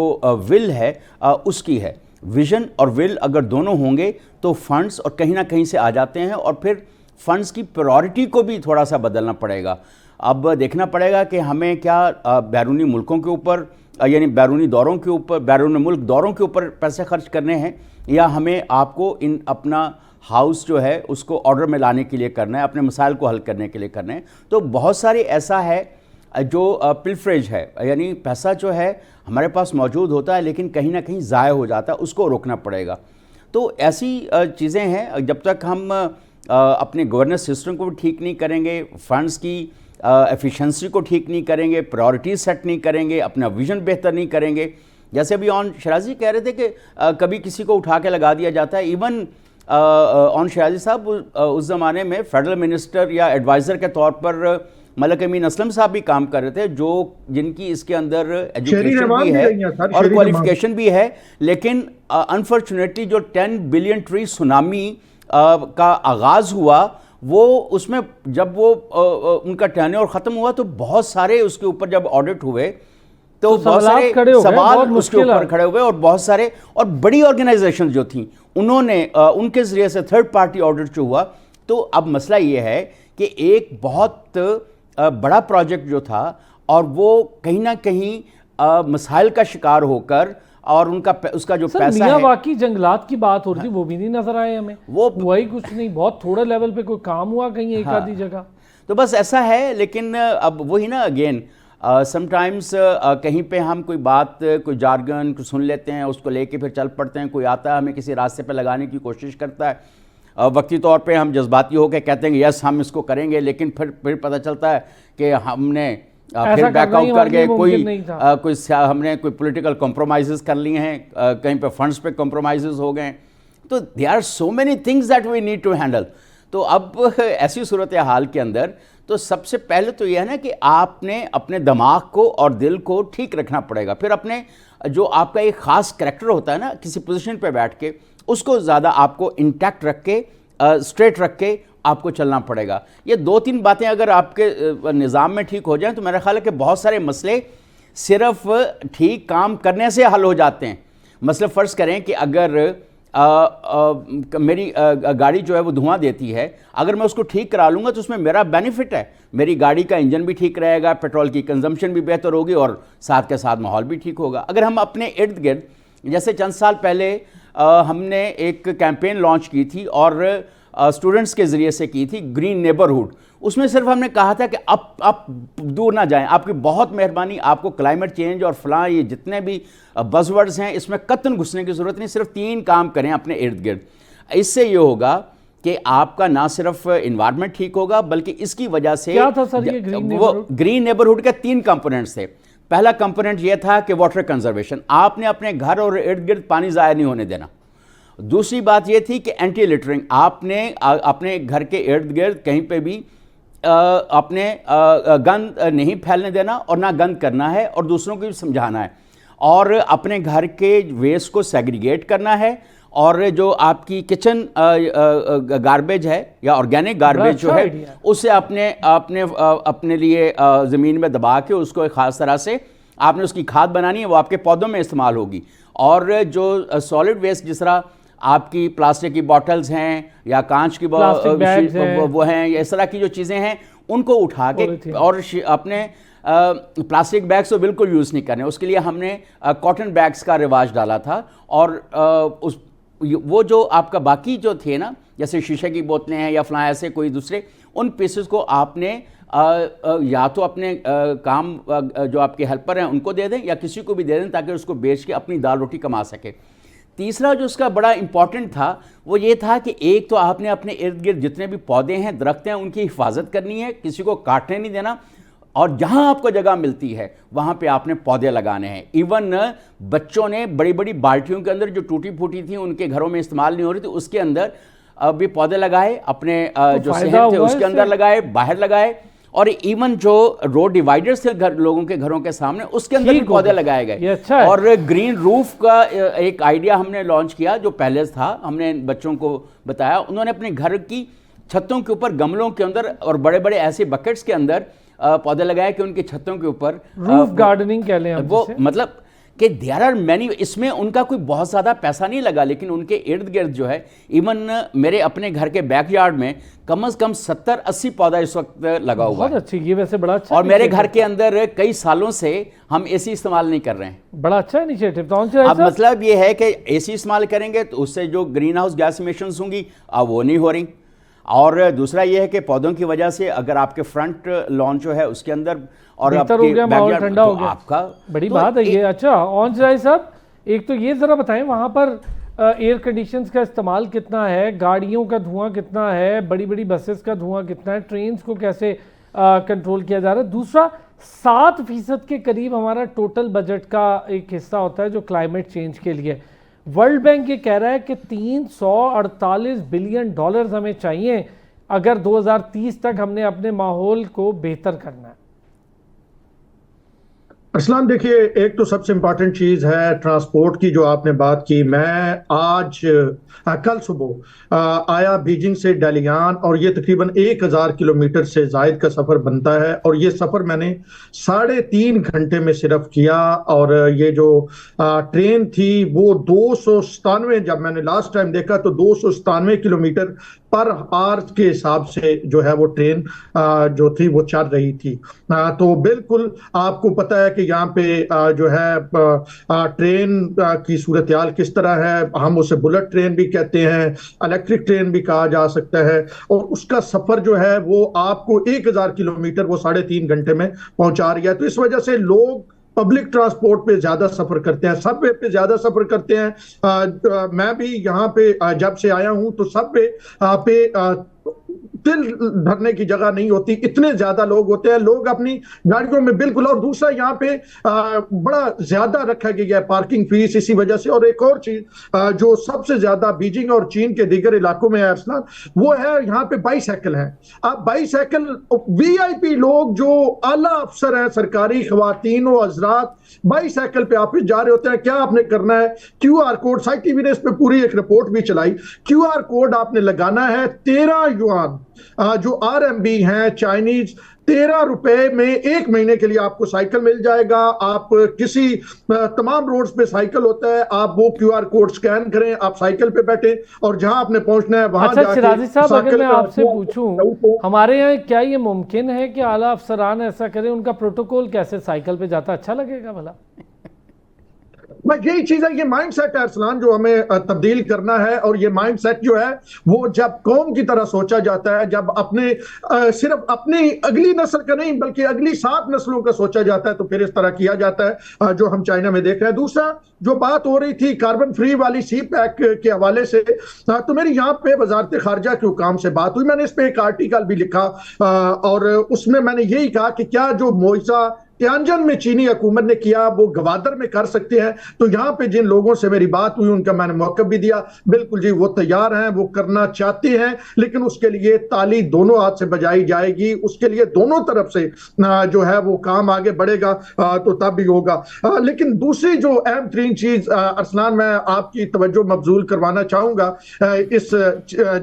विल है उसकी है। विज़न और विल अगर दोनों होंगे तो फंड्स और कहीं ना कहीं से आ जाते हैं, और फिर फंड्स की प्रायोरिटी को भी थोड़ा सा बदलना पड़ेगा। अब देखना पड़ेगा कि हमें क्या बैरूनी मुल्कों के ऊपर यानी बैरूनी दौरों के ऊपर, बैरून मुल्क दौरों के ऊपर पैसे खर्च करने हैं, या हमें आपको इन अपना हाउस जो है उसको ऑर्डर में लाने के लिए करना है, अपने मसाइल को हल करने के लिए करना है। तो बहुत सारे ऐसा है जो पिलफ्रेज है, यानी पैसा जो है हमारे पास मौजूद होता है लेकिन कहीं ना कहीं ज़ाय हो जाता है, उसको रोकना पड़ेगा। तो ऐसी चीज़ें हैं, जब तक हम अपने गवर्नेंस सिस्टम को भी ठीक नहीं करेंगे, फंड्स की एफिशिएंसी को ठीक नहीं करेंगे, प्रायोरिटीज सेट नहीं करेंगे, अपना विजन बेहतर नहीं करेंगे। जैसे अभी ऑन शराजी कह रहे थे कि कभी किसी को उठा के लगा दिया जाता है। इवन ऑन शराजी साहब उस ज़माने में फेडरल मिनिस्टर या एडवाइज़र के तौर पर मलक अमीन असलम साहब भी काम कर रहे थे, जो जिनकी इसके अंदर एजुकेशन भी है और क्वालिफिकेशन भी है। लेकिन अनफॉर्चुनेटली जो 10 बिलियन ट्री सुनामी का आगाज़ हुआ, वो उसमें जब वो उनका टेन्योर ख़त्म हुआ तो बहुत सारे उसके ऊपर जब ऑडिट हुए तो बहुत सारे सवाल उसके ऊपर खड़े हुए, और बहुत सारे और बड़ी ऑर्गेनाइजेशन जो थी उन्होंने उनके ज़रिए से थर्ड पार्टी ऑडिट जो हुआ। तो अब मसला ये है कि एक बहुत बड़ा प्रोजेक्ट जो था और वो कहीं ना कहीं मसाइल का शिकार होकर, और उसका जो पैसा है, वाकई जंगलात की बात हो रही थी, वो भी नहीं नजर आए हमें, वो वही कुछ नहीं, बहुत थोड़े लेवल पे कोई काम हुआ कहीं एक आधी जगह। तो बस ऐसा है। लेकिन अब वही ना, अगेन समटाइम्स कहीं पे हम कोई बात, कोई जार्गन सुन लेते हैं, उसको लेके फिर चल पड़ते हैं। कोई आता है हमें किसी रास्ते पे लगाने की कोशिश करता है, वक्ती तौर पे हम जज्बाती होकर कहते हैं कि यस हम इसको करेंगे, लेकिन फिर पता चलता है कि हमने फिर बैकआउट कर गए, कोई हमने कोई पॉलिटिकल कॉम्प्रोमाइज़ कर लिए हैं, कहीं पे फंड्स पे कॉम्प्रोमाइज़ हो गए। तो they are so many things that we need to handle. तो अब ऐसी सूरत हाल के अंदर तो सबसे पहले तो यह है ना कि आपने अपने दिमाग को और दिल को ठीक रखना पड़ेगा। फिर अपने जो आपका एक ख़ास करैक्टर होता है ना किसी पोजीशन पे बैठ के, उसको ज़्यादा आपको इंटैक्ट रख के, स्ट्रेट रख के आपको चलना पड़ेगा। ये 2-3 बातें अगर आपके निज़ाम में ठीक हो जाएं तो मेरा ख्याल है कि बहुत सारे मसले सिर्फ ठीक काम करने से हल हो जाते हैं। मसला फ़र्ज़ करें कि अगर मेरी गाड़ी जो है वो धुआं देती है, अगर मैं उसको ठीक करा लूँगा तो उसमें मेरा बेनिफिट है, मेरी गाड़ी का इंजन भी ठीक रहेगा, पेट्रोल की कंजम्पशन भी बेहतर होगी और साथ के साथ माहौल भी ठीक होगा। अगर हम अपने इर्द गिर्द, जैसे चंद साल पहले हमने एक कैंपेन लॉन्च की थी और स्टूडेंट्स के ज़रिए से की थी, ग्रीन नेबरहुड। उसमें सिर्फ हमने कहा था कि आप दूर ना जाएं, आपकी बहुत मेहरबानी, आपको क्लाइमेट चेंज और फलां ये जितने भी बज़वर्ड्स हैं इसमें कतन घुसने की ज़रूरत नहीं, सिर्फ 3 काम करें अपने इर्द गिर्द। इससे ये होगा कि आपका ना सिर्फ इन्वायरमेंट ठीक होगा बल्कि इसकी वजह से क्या था सर ये वो ग्रीन नेबरहुड के 3 कंपोनेंट्स थे। पहला कंपोनेंट ये था कि वाटर कंजर्वेशन, आपने अपने घर और इर्द गिर्द पानी ज़ाया नहीं होने देना। दूसरी बात यह थी कि एंटी लिटरिंग, आपने अपने घर के इर्द गिर्द कहीं पे भी अपने गंद नहीं फैलने देना और ना गंद करना है, और दूसरों को भी समझाना है, और अपने घर के वेस्ट को सेग्रीगेट करना है, और जो आपकी किचन गार्बेज है या ऑर्गेनिक गार्बेज जो है उसे अपने लिए ज़मीन में दबा के उसको एक ख़ास तरह से आपने उसकी खाद बनानी है, वो आपके पौधों में इस्तेमाल होगी। और जो सॉलिड वेस्ट, जिस तरह आपकी प्लास्टिक की बॉटल्स हैं या कांच की वो हैं, इस तरह की जो चीज़ें हैं उनको उठा के, और अपने प्लास्टिक बैग्स तो बिल्कुल यूज़ नहीं करने, उसके लिए हमने कॉटन बैग्स का रिवाज डाला था। और वो जो आपका बाकी जो थे ना, जैसे शीशे की बोतलें हैं या फलां ऐसे कोई दूसरे, उन पीसेस को आपने या तो अपने काम जो आपके हेल्पर हैं उनको दे दें या किसी को भी दे दें ताकि उसको बेच के अपनी दाल रोटी कमा सके। तीसरा जो उसका बड़ा इंपॉर्टेंट था वो ये था कि एक तो आपने अपने इर्द गिर्द जितने भी पौधे हैं, दरख्त हैं, उनकी हिफाजत करनी है, किसी को काटने नहीं देना, और जहाँ आपको जगह मिलती है वहाँ पे आपने पौधे लगाने हैं। इवन बच्चों ने बड़ी बड़ी बाल्टियों के अंदर जो टूटी फूटी थी, उनके घरों में इस्तेमाल नहीं हो रही थी, उसके अंदर भी पौधे लगाए, अपने जो शहर थे उसके अंदर लगाए, बाहर लगाए, और इवन जो रोड डिवाइडर्स थे लोगों के घरों के सामने, उसके अंदर भी पौधे लगाए गए। अच्छा और ग्रीन रूफ का एक आइडिया हमने लॉन्च किया जो पहले था, हमने बच्चों को बताया, उन्होंने अपने घर की छतों के ऊपर, गमलों के अंदर और बड़े बड़े ऐसे बकेट्स के अंदर पौधे लगाए कि उनकी छतों के ऊपर रूफ गार्डनिंग कह लें हम वो जिसे। मतलब कि देयर आर मैनी, इसमें उनका कोई बहुत ज़्यादा पैसा नहीं लगा, लेकिन उनके इर्द गिर्द जो है, इवन मेरे अपने घर के बैकयार्ड में कम से कम 70-80 पौधा इस वक्त लगा हुआ बहुत है। अच्छी, ये वैसे बड़ा अच्छा और मेरे initiative घर के अंदर कई सालों से हम एसी इस्तेमाल नहीं कर रहे हैं। बड़ा अच्छा इनिशिएटिव। तो कौन अब मतलब ये है कि एसी इस्तेमाल करेंगे तो उससे जो ग्रीन हाउस गैस इमिशंस होंगी अब वो नहीं हो रही। और दूसरा ये है कि पौधों की वजह से अगर आपके फ्रंट लॉन जो है उसके अंदर और बेहतर हो गया, माहौल ठंडा हो गया, आपका बड़ी बात है ये। अच्छा ऑन साहब, एक तो ये जरा बताएं वहां पर एयर कंडीशंस का इस्तेमाल कितना है, गाड़ियों का धुआं कितना है, बड़ी बड़ी बसेस का धुआं कितना है, ट्रेन को कैसे कंट्रोल किया जा रहा है। दूसरा 7% के करीब हमारा टोटल बजट का एक हिस्सा होता है जो क्लाइमेट चेंज के लिए। वर्ल्ड बैंक ये कह रहा है कि $348 बिलियन हमें चाहिए अगर 2030 तक हमने अपने माहौल को बेहतर करना है। अरसलान देखिए, एक तो सबसे इम्पॉर्टेंट चीज़ है ट्रांसपोर्ट की जो आपने बात की। मैं आज कल सुबह आया बीजिंग से डालियान, और ये तकरीबन 1000 किलोमीटर से जायद का सफ़र बनता है, और ये सफ़र मैंने 3.5 घंटे में सिर्फ किया। और ये जो ट्रेन थी वो 297, जब मैंने लास्ट टाइम देखा तो 297 किलोमीटर पर आवर के हिसाब से जो है वो ट्रेन जो थी वो चल रही थी। तो बिल्कुल आपको पता है कि यहाँ पे जो है ट्रेन की सूरत हाल किस तरह है। हम उसे बुलेट ट्रेन भी कहते हैं, इलेक्ट्रिक ट्रेन भी कहा जा सकता है, और उसका सफर जो है वो आपको 1000 किलोमीटर वो 3.5 घंटे में पहुंचा रही है। तो इस वजह से लोग पब्लिक ट्रांसपोर्ट पे ज्यादा सफर करते हैं, सबवे पे ज्यादा सफर करते हैं। मैं भी यहाँ पे जब से आया हूँ तो सबवे पे दिल भरने की जगह नहीं होती, इतने ज्यादा लोग होते हैं, लोग अपनी गाड़ियों में बिल्कुल। और दूसरा यहाँ पे बड़ा ज्यादा रखा गया है पार्किंग फीस इसी वजह से। और एक और चीज जो सबसे ज्यादा बीजिंग और चीन के दीगर इलाकों में है अरसलान, वो है यहाँ पे बाईसाइकिल है। अब बाईसाइकिल वीआईपी लोग जो आला अफसर हैं, सरकारी खवातीन और हजरात, बाईसाइकिल पे ऑफिस जा रहे होते हैं। क्या आपने करना है, क्यूआर कोड, साइट टीवी ने इस पे पूरी एक रिपोर्ट भी चलाई। क्यूआर कोड आपने लगाना है, 13 युआन जो आरएमबी हैं चाइनीज, 13 रुपए में 1 महीने के लिए आपको साइकिल मिल जाएगा। आप किसी तमाम रोड्स पे साइकिल होता है, आप वो क्यूआर कोड स्कैन करें, आप साइकिल पे बैठे और जहां आपने पहुंचना है वहां अच्छा शिराजी साहब, अगर मैं आपसे पूछूं, हमारे यहाँ क्या ये मुमकिन है कि आला अफसरान ऐसा करें? उनका प्रोटोकॉल कैसे साइकिल पे जाता, अच्छा लगेगा भला? मैं यही चीज है, ये माइंडसेट है अरसलान जो हमें तब्दील करना है। और ये माइंडसेट जो है वो जब कौम की तरह सोचा जाता है, जब अपने सिर्फ अपनी अगली नस्ल का नहीं बल्कि अगली 7 नस्लों का सोचा जाता है, तो फिर इस तरह किया जाता है जो हम चाइना में देख रहे हैं। दूसरा जो बात हो रही थी कार्बन फ्री वाली सी पैक के हवाले से, तो मेरी यहाँ पे वजारत खारजा के हुकाम से बात हुई। मैंने इस पे एक आर्टिकल भी लिखा और उसमें मैंने यही कहा कि क्या जो मुआवजा तियानजन में चीनी हुकूमत ने किया वो गवादर में कर सकते हैं। तो यहाँ पे जिन लोगों से मेरी बात हुई उनका मैंने मौका भी दिया, बिल्कुल जी वो तैयार हैं, वो करना चाहते हैं, लेकिन उसके लिए ताली दोनों हाथ से बजाई जाएगी, उसके लिए दोनों तरफ से जो है वो काम आगे बढ़ेगा तो तब भी होगा। लेकिन दूसरी जो अहम तरीन चीज अरसलान मैं आपकी तवज्जो मबजूल करवाना चाहूंगा इस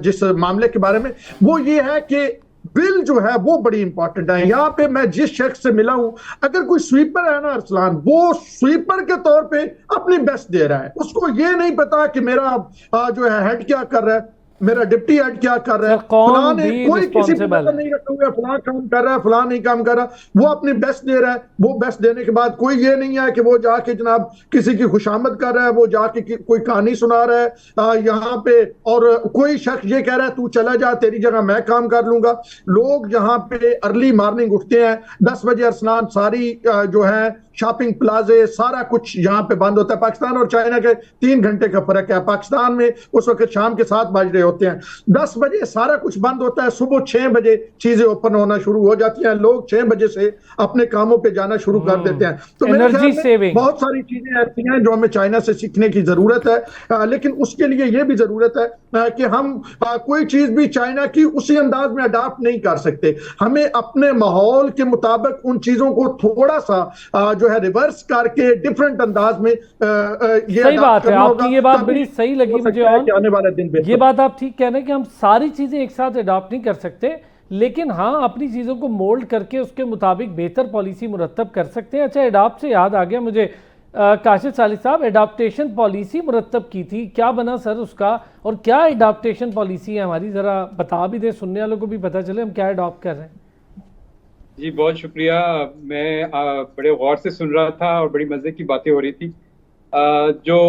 जिस मामले के बारे में, वो ये है कि बिल जो है वो बड़ी इंपॉर्टेंट है। यहाँ पे मैं जिस शख्स से मिला हूं, अगर कोई स्वीपर है ना अरसलान, वो स्वीपर के तौर पे अपनी बेस्ट दे रहा है, उसको ये नहीं पता कि मेरा जो है हेड क्या कर रहा है, मेरा डिप्टी हेड क्या कर रहा है, फलां ने कोई किसी पे नजर नहीं रखा हुआ है, फलां काम कर रहा है, फलां नहीं काम कर रहा, वो अपनी बेस्ट दे रहा है। वो बेस्ट देने के बाद कोई ये नहीं है कि वो जाके जनाब किसी की खुशामद कर रहा है, वो जाके कोई कहानी सुना रहा है यहाँ पे, और कोई शख्स ये कह रहा है तू चला जा, तेरी जगह मैं काम कर लूंगा। लोग यहाँ पे अर्ली मॉर्निंग उठते हैं 10 बजे, अरसलान सारी जो है शॉपिंग प्लाजे सारा कुछ यहाँ पे बंद होता है। पाकिस्तान और चाइना के 3 घंटे का फर्क है। पाकिस्तान में उस वक्त शाम के 7 बज रहे होते हैं, 10 बजे सारा कुछ बंद होता है, सुबह 6 बजे चीजें ओपन होना शुरू हो जाती हैं, लोग 6 बजे से अपने कामों पे जाना शुरू कर देते हैं। तो मेरे ख्याल में बहुत सारी चीजें ऐसी हैं जो हमें चाइना से सीखने की जरूरत है, लेकिन उसके लिए ये भी जरूरत है कि हम कोई चीज भी चाइना की उसी अंदाज में अडॉप्ट नहीं कर सकते। हमें अपने माहौल के मुताबिक उन चीजों को थोड़ा सा जो है रिवर्स करके डिफरेंट अंदाज में ये सही बात है, आपकी ये बात तभी बड़ी सही लगी हो मुझे। सकता है और कि आने वाले दिन ये बेहतर बात आप ठीक कह रहे हैं कि हम सारी चीज़ें एक साथ अडॉप्ट नहीं कर सकते, लेकिन हाँ अपनी चीज़ों को मोल्ड करके उसके मुताबिक बेहतर पॉलिसी मुरतब कर सकते हैं। अच्छा, अडॉप्ट से याद आ गया मुझे, काशिफ सालिक साहब, अडॉप्टेशन पॉलिसी मुरतब की थी, क्या बना सर उसका, और क्या अडॉप्टेशन पॉलिसी है हमारी, ज़रा बता भी दें, सुनने वालों को भी पता चले हम क्या अडॉप्ट कर रहे हैं। जी बहुत शुक्रिया। मैं बड़े गौर से सुन रहा था और बड़ी मज़े की बातें हो रही थी। जो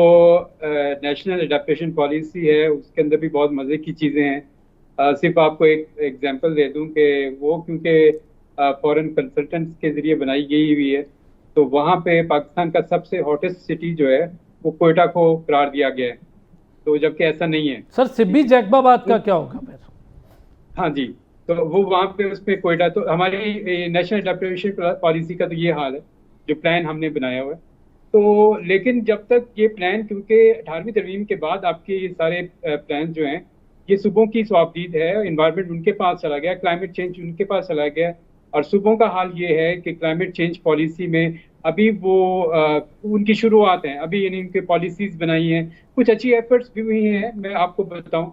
नेशनल एडेप्टेशन पॉलिसी है उसके अंदर भी बहुत मज़े की चीज़ें हैं। सिर्फ आपको एक एग्जांपल दे दूं कि वो क्योंकि फॉरेन कंसल्टेंट्स के ज़रिए बनाई गई हुई है, तो वहाँ पे पाकिस्तान का सबसे हॉटेस्ट सिटी जो है वो कोयटा को करार दिया गया है, तो जबकि ऐसा नहीं है। सर सिब्बी जैकबाबाद का क्या होगा फिर? हाँ जी, तो वो वहाँ पे उसमें कोयटा, तो हमारी नेशनल एडेप्टेशन पॉलिसी का तो ये हाल है जो प्लान हमने बनाया हुआ है। तो लेकिन जब तक ये प्लान, क्योंकि 18वीं तरमीम के बाद आपके ये सारे प्लान जो हैं ये सूबों की स्वाबदीद है, इन्वायरमेंट उनके पास चला गया, क्लाइमेट चेंज उनके पास चला गया, और सूबों का हाल ये है कि क्लाइमेट चेंज पॉलिसी में अभी वो उनकी शुरुआत है, अभी यानी उनके पॉलिसीज बनाई हैं, कुछ अच्छी एफर्ट्स भी हुई हैं। मैं आपको बताऊं,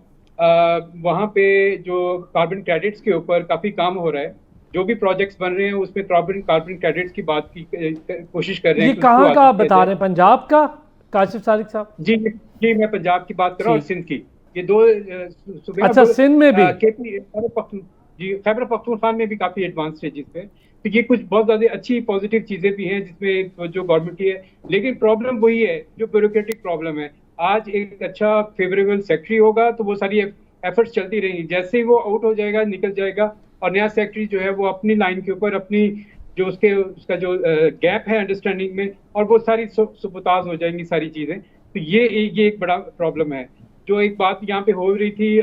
वहाँ पे जो कार्बन क्रेडिट्स के ऊपर काफ़ी काम हो रहा है, जो भी प्रोजेक्ट्स बन रहे हैं उसमें कार्बन क्रेडिट्स की बात की कोशिश कर रहे हैं ये कि कहाँ उसको का आगे आप किया बता जाए। रहे हैं, पंजाब का काशिफ सालिक साहब? जी जी, मैं पंजाब की बात कर रहा हूँ और ठीक। सिंध की, ये दो सूबे हैं। अच्छा, सिंध में भी? जी, खैबर पख्तूनख्वा में भी काफ़ी एडवांस स्टेजेस पे, तो ये कुछ बहुत ज़्यादा अच्छी पॉजिटिव चीज़ें भी हैं जिसमें जो गवर्नमेंट की है। लेकिन प्रॉब्लम वही है जो ब्यूरोक्रेटिक प्रॉब्लम है। आज एक अच्छा फेवरेबल सेक्रेटरी होगा तो वो सारी एफर्ट्स चलती रहेंगी, जैसे ही वो आउट हो जाएगा, निकल जाएगा, और नया सेक्रेटरी जो है वो अपनी लाइन के ऊपर अपनी जो उसका जो गैप है अंडरस्टैंडिंग में, और वो सारी सुपताज हो जाएंगी सारी चीज़ें। तो ये एक बड़ा प्रॉब्लम है। जो एक बात यहाँ पे हो रही थी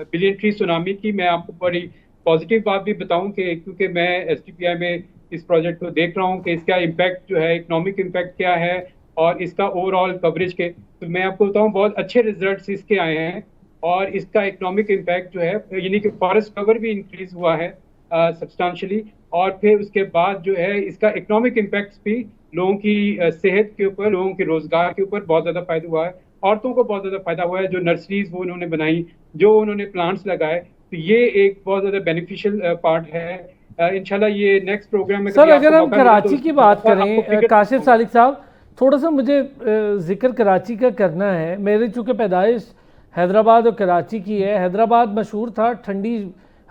बिलियन ट्री सुनामी की, मैं आपको बड़ी पॉजिटिव बात भी बताऊं कि क्योंकि मैं STPI में इस प्रोजेक्ट को देख रहा हूँ कि इसका इम्पैक्ट जो है, इकोनॉमिक इम्पैक्ट क्या है और इसका ओवरऑल कवरेज के, तो मैं आपको बताऊं बहुत अच्छे रिजल्ट्स इसके आए हैं। और इसका इकोनॉमिक इम्पैक्ट जो है, यानी कि फॉरेस्ट कवर भी इंक्रीज हुआ है सब्सटेंशियली, और फिर उसके बाद जो है इसका इकोनॉमिक इम्पैक्ट भी लोगों की सेहत के ऊपर, लोगों के रोजगार के ऊपर बहुत ज़्यादा फायदा हुआ है। औरतों को बहुत ज़्यादा फायदा हुआ है, जो नर्सरीज वो उन्होंने बनाई, जो उन्होंने प्लांट्स लगाए, तो ये एक बहुत ज़्यादा बेनिफिशियल पार्ट है। इंशाल्लाह ये नेक्स्ट प्रोग्राम में सर कभी अगर आपको हम मौका मिला तो कराची की बात आपको करें, figure काशिफ सालिक साहब, थोड़ा सा मुझे जिक्र कराची का करना है। मेरी चूँकि पैदाइश हैदराबाद और कराची की है, हैदराबाद मशहूर था ठंडी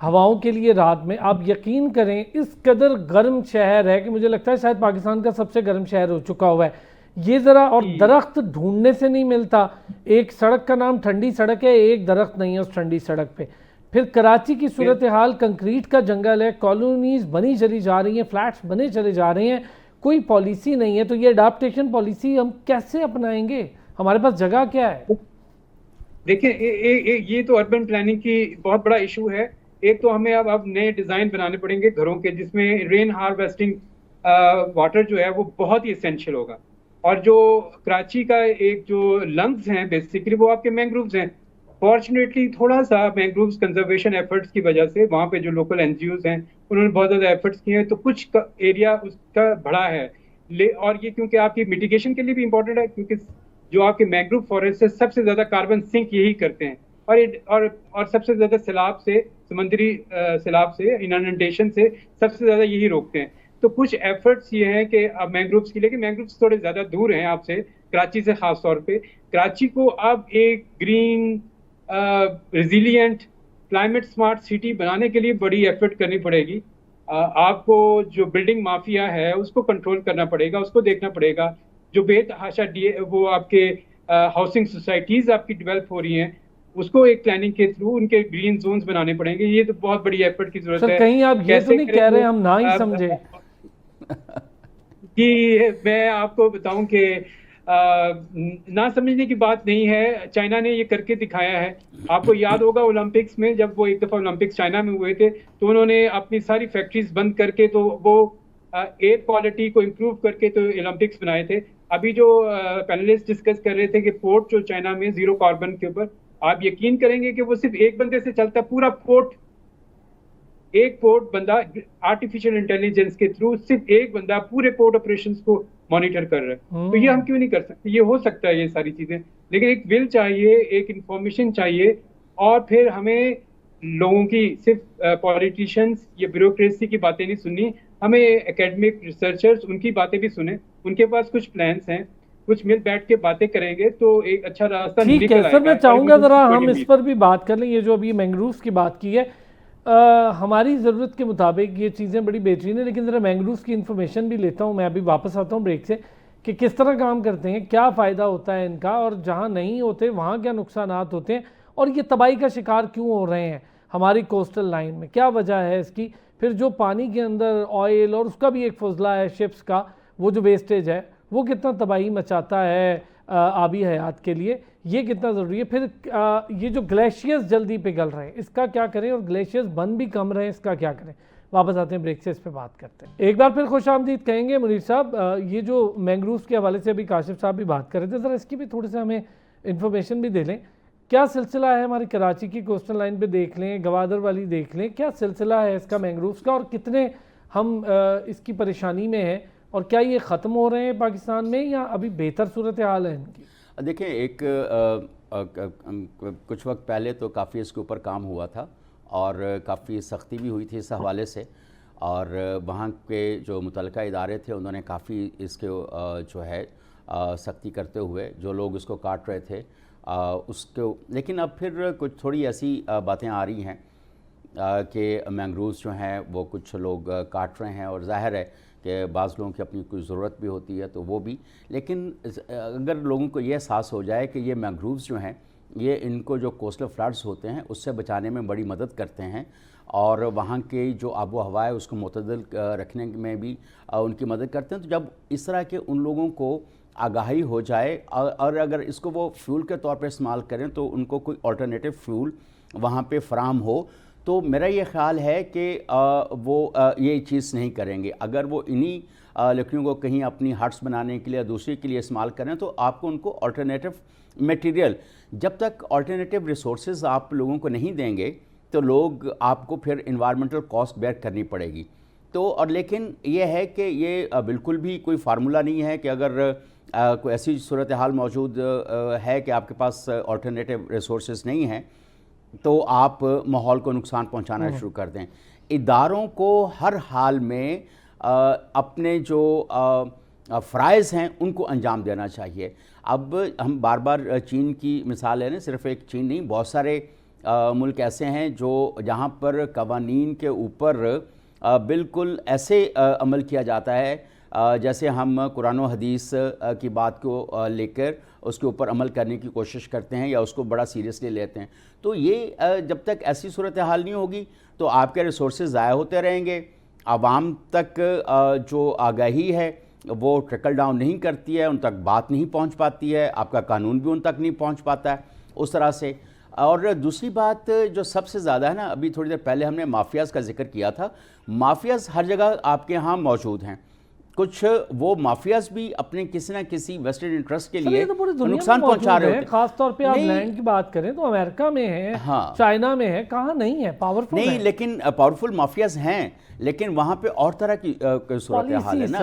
हवाओं के लिए रात में। आप यकीन करें इस कदर गर्म शहर है कि मुझे लगता है शायद पाकिस्तान का सबसे गर्म शहर हो चुका हुआ है ये ज़रा, और दरख्त ढूंढने से नहीं मिलता। एक सड़क का नाम ठंडी सड़क है, एक दरख्त नहीं है उस ठंडी सड़क पे। फिर कराची की सूरत हाल, कंक्रीट का जंगल है, कॉलोनीज बनी चली जा रही हैं, फ्लैट्स बने चले जा रहे हैं, कोई पॉलिसी नहीं है। तो ये अडाप्टेशन पॉलिसी हम कैसे अपनाएंगे, हमारे पास जगह क्या है? देखिए ये तो अर्बन प्लानिंग की बहुत बड़ा इशू है। एक तो हमें अब नए डिजाइन बनाने पड़ेंगे घरों के, जिसमें रेन हार्वेस्टिंग वाटर जो है वो बहुत ही एसेंशियल होगा। और जो कराची का एक जो लंग्स हैं बेसिकली वो आपके मैंग्रोव्स हैं। फॉर्चुनेटली थोड़ा सा मैंग्रोव्स कंजर्वेशन एफर्ट्स की वजह से वहाँ पे जो लोकल NGOs हैं उन्होंने बहुत ज़्यादा एफर्ट्स किए हैं, तो कुछ एरिया उसका बढ़ा है। और ये क्योंकि आपकी मिटिगेशन के लिए भी इम्पोर्टेंट है, क्योंकि जो आपके मैंग्रोव फॉरेस्ट है सबसे ज़्यादा कार्बन सिंक यही करते हैं, और सबसे ज़्यादा सैलाब से, समुद्री सैलाब से, इनंडेशन से सबसे ज़्यादा यही रोकते हैं। तो कुछ एफर्ट्स ये हैं कि अब मैंग्रोव्स की, लेकिन मैंग्रोव्स थोड़े ज़्यादा दूर हैं आपसे, कराची से ख़ास तौर पे। कराची को अब एक green resilient climate smart city बनाने के लिए बड़ी एफर्ट करनी पड़ेगी। आपको जो बिल्डिंग माफिया है उसको कंट्रोल करना पड़ेगा, उसको देखना पड़ेगा। जो बेतहाशा वो आपके हाउसिंग सोसाइटीज़ आपकी डेवलप हो रही हैं उसको एक प्लानिंग के थ्रू उनके ग्रीन जोन्स बनाने पड़ेंगे। ये तो बहुत बड़ी एफर्ट की जरूरत है। कहीं आप ये तो नहीं कह रहे हम ना ही समझे कि मैं आपको बताऊं कि ना समझने की बात नहीं है, चाइना ने ये करके दिखाया है। आपको याद होगा ओलंपिक्स में, जब वो एक दफ़ा ओलंपिक्स चाइना में हुए थे तो उन्होंने अपनी सारी फैक्ट्रीज बंद करके, तो वो एयर क्वालिटी को इम्प्रूव करके तो ओलंपिक्स बनाए थे। अभी जो पैनलिस्ट डिस्कस कर रहे थे कि पोर्ट जो चाइना में जीरो कार्बन के ऊपर, आप यकीन करेंगे कि वो सिर्फ एक बंदे से चलता, पूरा पोर्ट एक पोर्ट बंदा आर्टिफिशियल इंटेलिजेंस के थ्रू सिर्फ एक बंदा पूरे पोर्ट ऑपरेशंस को मॉनिटर कर रहा है। तो ये हम क्यों नहीं कर सकते? ये हो सकता है, ये सारी चीजें, लेकिन एक विल चाहिए, एक इंफॉर्मेशन चाहिए, और फिर हमें लोगों की सिर्फ पॉलिटिशियंस या ब्यूरोक्रेसी की बातें नहीं सुननी, हमें एकेडमिक रिसर्चर्स उनकी बातें भी सुने। उनके पास कुछ प्लान्स हैं, कुछ मिल बैठ के बातें करेंगे तो एक अच्छा रास्ता ठीक निकल है आएगा। सर, मैं चाहूँगा ज़रा हम बड़ी इस पर भी बात कर लें। ये जो अभी मैंग्रोव्स की बात की है, हमारी ज़रूरत के मुताबिक ये चीज़ें बड़ी बेहतरीन है, लेकिन ज़रा मैंग्रोव्स की इन्फॉर्मेशन भी लेता हूँ मैं। अभी वापस आता हूँ ब्रेक से, कि किस तरह काम करते हैं, क्या फ़ायदा होता है इनका, और जहाँ नहीं होते वहाँ क्या नुकसानात होते हैं, और ये तबाही का शिकार क्यों हो रहे हैं हमारी कोस्टल लाइन में, क्या वजह है इसकी। फिर जो पानी के अंदर ऑयल और उसका भी एक फजला है, शिप्स का वो जो वेस्टेज है वो कितना तबाही मचाता है आबी हयात के लिए, ये कितना ज़रूरी है। फिर ये जो ग्लेशियर्स जल्दी पिघल रहे हैं इसका क्या करें, और ग्लेशियर्स बन भी कम रहे हैं इसका क्या करें। वापस आते हैं ब्रेक से, इस पे बात करते हैं। एक बार फिर खुश आमदीद कहेंगे मुनीर साहब। ये जो मैंग्रोव्स के हवाले से अभी काशिफ साहब भी बात कर रहे थे, ज़रा इसकी भी थोड़ी सा हमें इन्फॉर्मेशन भी दे लें। क्या सिलसिला है हमारी कराची की कोस्टल लाइन पे देख लें, गवादर वाली देख लें, क्या सिलसिला है इसका मैंग्रोव्स का, और कितने हम इसकी परेशानी में हैं, और क्या ये ख़त्म हो रहे हैं पाकिस्तान में, या अभी बेहतर सूरत हाल है इनकी? देखिए, एक कुछ वक्त पहले तो काफ़ी इसके ऊपर काम हुआ था और काफ़ी सख्ती भी हुई थी इस हवाले से, और वहाँ के जो मुतल्लिका इदारे थे उन्होंने काफ़ी इसके जो है सख्ती करते हुए जो लोग इसको काट रहे थे उसको, लेकिन अब फिर कुछ थोड़ी ऐसी बातें आ रही हैं कि मैंग्रोव्स जो हैं वो कुछ लोग काट रहे हैं, और जाहिर है कि बाज़ लोगों की अपनी कोई ज़रूरत भी होती है तो वो भी, लेकिन अगर लोगों को ये एहसास हो जाए कि ये मैंग्रोव्स जो हैं ये इनको जो कोस्टल फ्लड्स होते हैं उससे बचाने में बड़ी मदद करते हैं, और वहाँ की जो आबो हवा है उसको मुतदल रखने में भी उनकी मदद करते हैं। तो जब इस तरह के उन लोगों को आगाही हो जाए, और अगर इसको वो फ्यूल के तौर पर इस्तेमाल करें तो उनको कोई अल्टरनेटिव फ्यूल वहाँ पे फराम हो, तो मेरा ये ख़्याल है कि वो ये चीज़ नहीं करेंगे। अगर वो इन्हीं लकड़ियों को कहीं अपनी हट्स बनाने के लिए दूसरे के लिए इस्तेमाल करें तो आपको उनको अल्टरनेटिव मटेरियल, जब तक अल्टरनेटिव रिसोर्सेज आप लोगों को नहीं देंगे तो लोग आपको फिर इन्वायरमेंटल कॉस्ट बेयर करनी पड़ेगी। तो और लेकिन ये है कि ये बिल्कुल भी कोई फार्मूला नहीं है कि अगर कोई ऐसी सूरत हाल मौजूद है कि आपके पास अल्टरनेटिव रिसोर्सेज नहीं हैं तो आप माहौल को नुकसान पहुंचाना शुरू कर दें। इदारों को हर हाल में अपने जो फ़राइज़ हैं उनको अंजाम देना चाहिए। अब हम बार बार चीन की मिसाल है ना, सिर्फ एक चीन नहीं, बहुत सारे मुल्क ऐसे हैं जो जहाँ पर कवानीन के ऊपर बिल्कुल ऐसे अमल किया जाता है जैसे हम कुरान और हदीस की बात को लेकर उसके ऊपर अमल करने की कोशिश करते हैं या उसको बड़ा सीरियसली लेते हैं। तो ये जब तक ऐसी सूरत हाल नहीं होगी तो आपके रिसोर्सेज ज़ाया होते रहेंगे, आवाम तक जो आगाही है वो ट्रिकल डाउन नहीं करती है, उन तक बात नहीं पहुंच पाती है, आपका कानून भी उन तक नहीं पहुंच पाता है उस तरह से। और दूसरी बात जो सबसे ज़्यादा है ना, अभी थोड़ी देर पहले हमने माफियाज़ का जिक्र किया था। माफियाज़ हर जगह आपके यहाँ मौजूद हैं। कुछ वो माफियाज़ भी अपने किसी ना किसी वेस्टेड इंटरेस्ट के लिए तो नुकसान पहुंचा रहे हैं। खास तौर पे आप लैंड की बात करें तो अमेरिका में है, हाँ, चाइना में है, कहाँ नहीं है, पावरफुल नहीं है। लेकिन पावरफुल माफियाज़ हैं, लेकिन वहाँ पे और तरह की सूरत हाल है ना।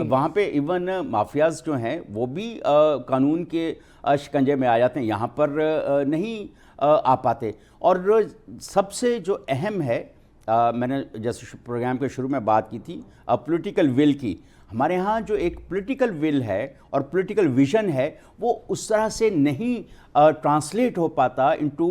वहाँ पे इवन माफियाज़ जो हैं वो भी कानून के शिकंजे में आ जाते हैं, यहाँ पर नहीं आ पाते। और सबसे जो अहम है, मैंने जैसे प्रोग्राम के शुरू में बात की थी पॉलिटिकल विल की, हमारे यहाँ जो एक पॉलिटिकल विल है और पॉलिटिकल विजन है वो उस तरह से नहीं ट्रांसलेट हो पाता इनटू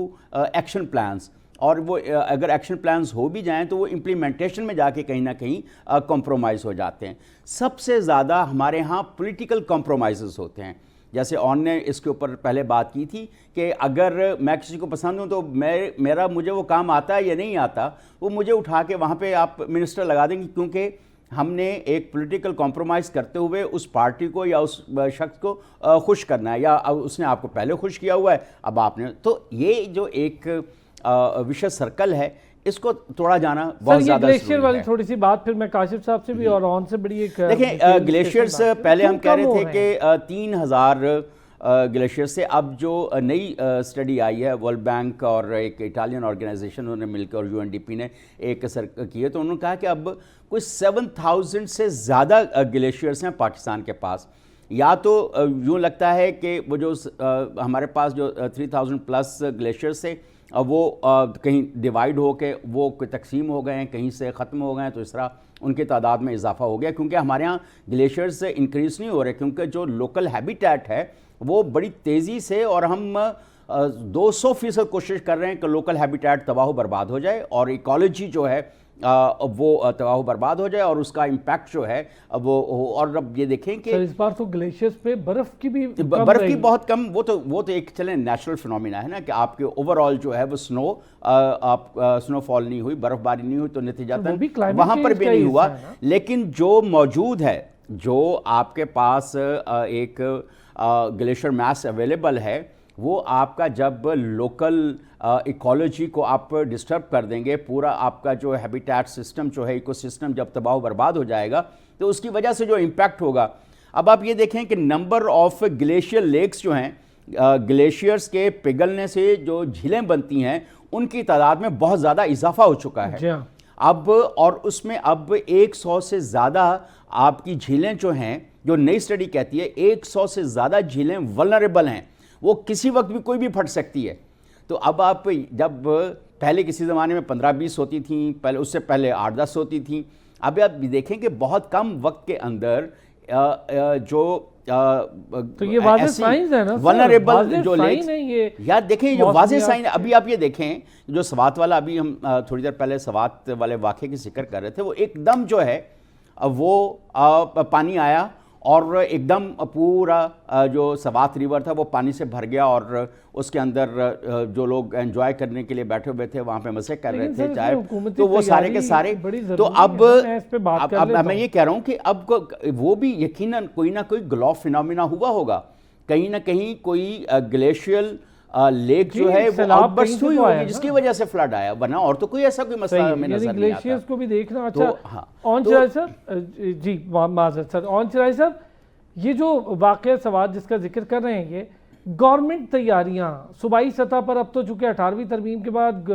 एक्शन प्लान्स, और वो अगर एक्शन प्लान्स हो भी जाएं तो वो इम्प्लीमेंटेशन में जाके कहीं ना कहीं कॉम्प्रोमाइज़ हो जाते हैं। सबसे ज़्यादा हमारे यहाँ पॉलिटिकल कॉम्प्रोमाइज़ होते हैं। जैसे ऑन ने इसके ऊपर पहले बात की थी कि अगर मैं किसी को पसंद हूँ तो मुझे वो काम आता है या नहीं आता, वो मुझे उठा के वहाँ पे आप मिनिस्टर लगा देंगे, क्योंकि हमने एक पॉलिटिकल कॉम्प्रोमाइज़ करते हुए उस पार्टी को या उस शख्स को खुश करना है, या उसने आपको पहले खुश किया हुआ है अब आपने। तो ये जो एक विशेष सर्कल है इसको तोड़ा जाना बहुत ज़्यादा ग्लेशियर वाली थोड़ी सी बात फिर मैं काशिफ साहब से भी और ऑन से बड़ी एक देखिए, ग्लेशियर्स पहले हम कह रहे थे कि 3000 ग्लेशियर से। अब जो नई स्टडी आई है, वर्ल्ड बैंक और एक इटालियन ऑर्गेनाइजेशन उन्होंने मिलकर और यूएनडीपी ने एक की है, तो उन्होंने कहा कि अब कुछ 7,000 से ज़्यादा ग्लेशियर्स हैं पाकिस्तान के पास। या तो यूँ लगता है कि वो जो हमारे पास जो 3,000 प्लस ग्लेशियर्स थे वो कहीं डिवाइड हो के वो तकसीम हो गए हैं, कहीं से ख़त्म हो गए हैं, तो इस तरह उनकी तादाद में इजाफा हो गया। क्योंकि हमारे यहाँ ग्लेशियर्स इंक्रीज़ नहीं हो रहे, क्योंकि जो लोकल हैबिटेट है वो बड़ी तेज़ी से, और हम 200% कोशिश कर रहे हैं कि लोकल हैबिटेट तबाह बर्बाद हो जाए और इकोलॉजी जो है वो तबाह बर्बाद हो जाए और उसका इम्पैक्ट जो है वो। और अब ये देखें कि इस बार तो ग्लेशियर्स पे बर्फ की भी बर्फ की बहुत कम, वो तो एक चले नेचुरल फिनोमिना है ना कि आपके ओवरऑल जो है वो स्नोफॉल नहीं हुई, बर्फबारी नहीं हुई, तो नतीजतन वहाँ पर भी नहीं हुआ। लेकिन जो मौजूद है, जो आपके पास एक ग्लेशियर मैस अवेलेबल है, वो आपका जब लोकल इकोलॉजी को आप डिस्टर्ब कर देंगे, पूरा आपका जो हैबिटेट सिस्टम जो है, इकोसिस्टम जब तबाह बर्बाद हो जाएगा, तो उसकी वजह से जो इम्पैक्ट होगा। अब आप ये देखें कि नंबर ऑफ ग्लेशियर लेक्स जो हैं, ग्लेशियर्स के पिघलने से जो झीलें बनती हैं, उनकी तादाद में बहुत ज़्यादा इजाफा हो चुका है अब। और उसमें अब 100 से ज़्यादा आपकी झीलें जो हैं, जो नई स्टडी कहती है 100 से ज़्यादा झीलें वल्नरेबल हैं, वो किसी वक्त भी कोई भी फट सकती है। तो अब आप जब पहले किसी ज़माने में 15-20 होती थी, पहले उससे पहले 8-10 होती थी, अब आप देखें कि बहुत कम वक्त के अंदर जो तो ये वाज़ेह साइंस है ना, वल्नरेबल जो लेक्स है ये, यार देखें जो वाज़ेह साइन। अभी आप ये देखें जो सवात वाला, अभी हम थोड़ी देर पहले सवात वाले वाक़े की जिक्र कर रहे थे, वो एकदम जो है वो पानी आया और एकदम पूरा जो सवात रिवर था वो पानी से भर गया, और उसके अंदर जो लोग एंजॉय करने के लिए बैठे हुए थे, वहाँ पे मज़े कर रहे थे चाहे, तो वो सारे के सारे। तो अब मैं ये कह रहा हूँ कि अब वो भी यकीनन कोई ना कोई ग्लोव फिनोमिना हुआ होगा, कहीं ना कहीं कोई ग्लेशियल लेक जो है वो आउटबर्स्ट हुई होगी, जिसकी वजह से फ्लड आया, वरना और तो कोई ऐसा कोई मसला हमें नजर नहीं आता। ग्लेशियर्स को भी देखना। अच्छा, ऑन चिराई सर जी, माज़रत सर, ऑन चिराई सर, ये जो वाक़या सवाल जिसका जिक्र कर रहे हैं, ये गवर्नमेंट तैयारियां सूबाई सतह पर, अब तो चूंकि 18वीं तरमीम के बाद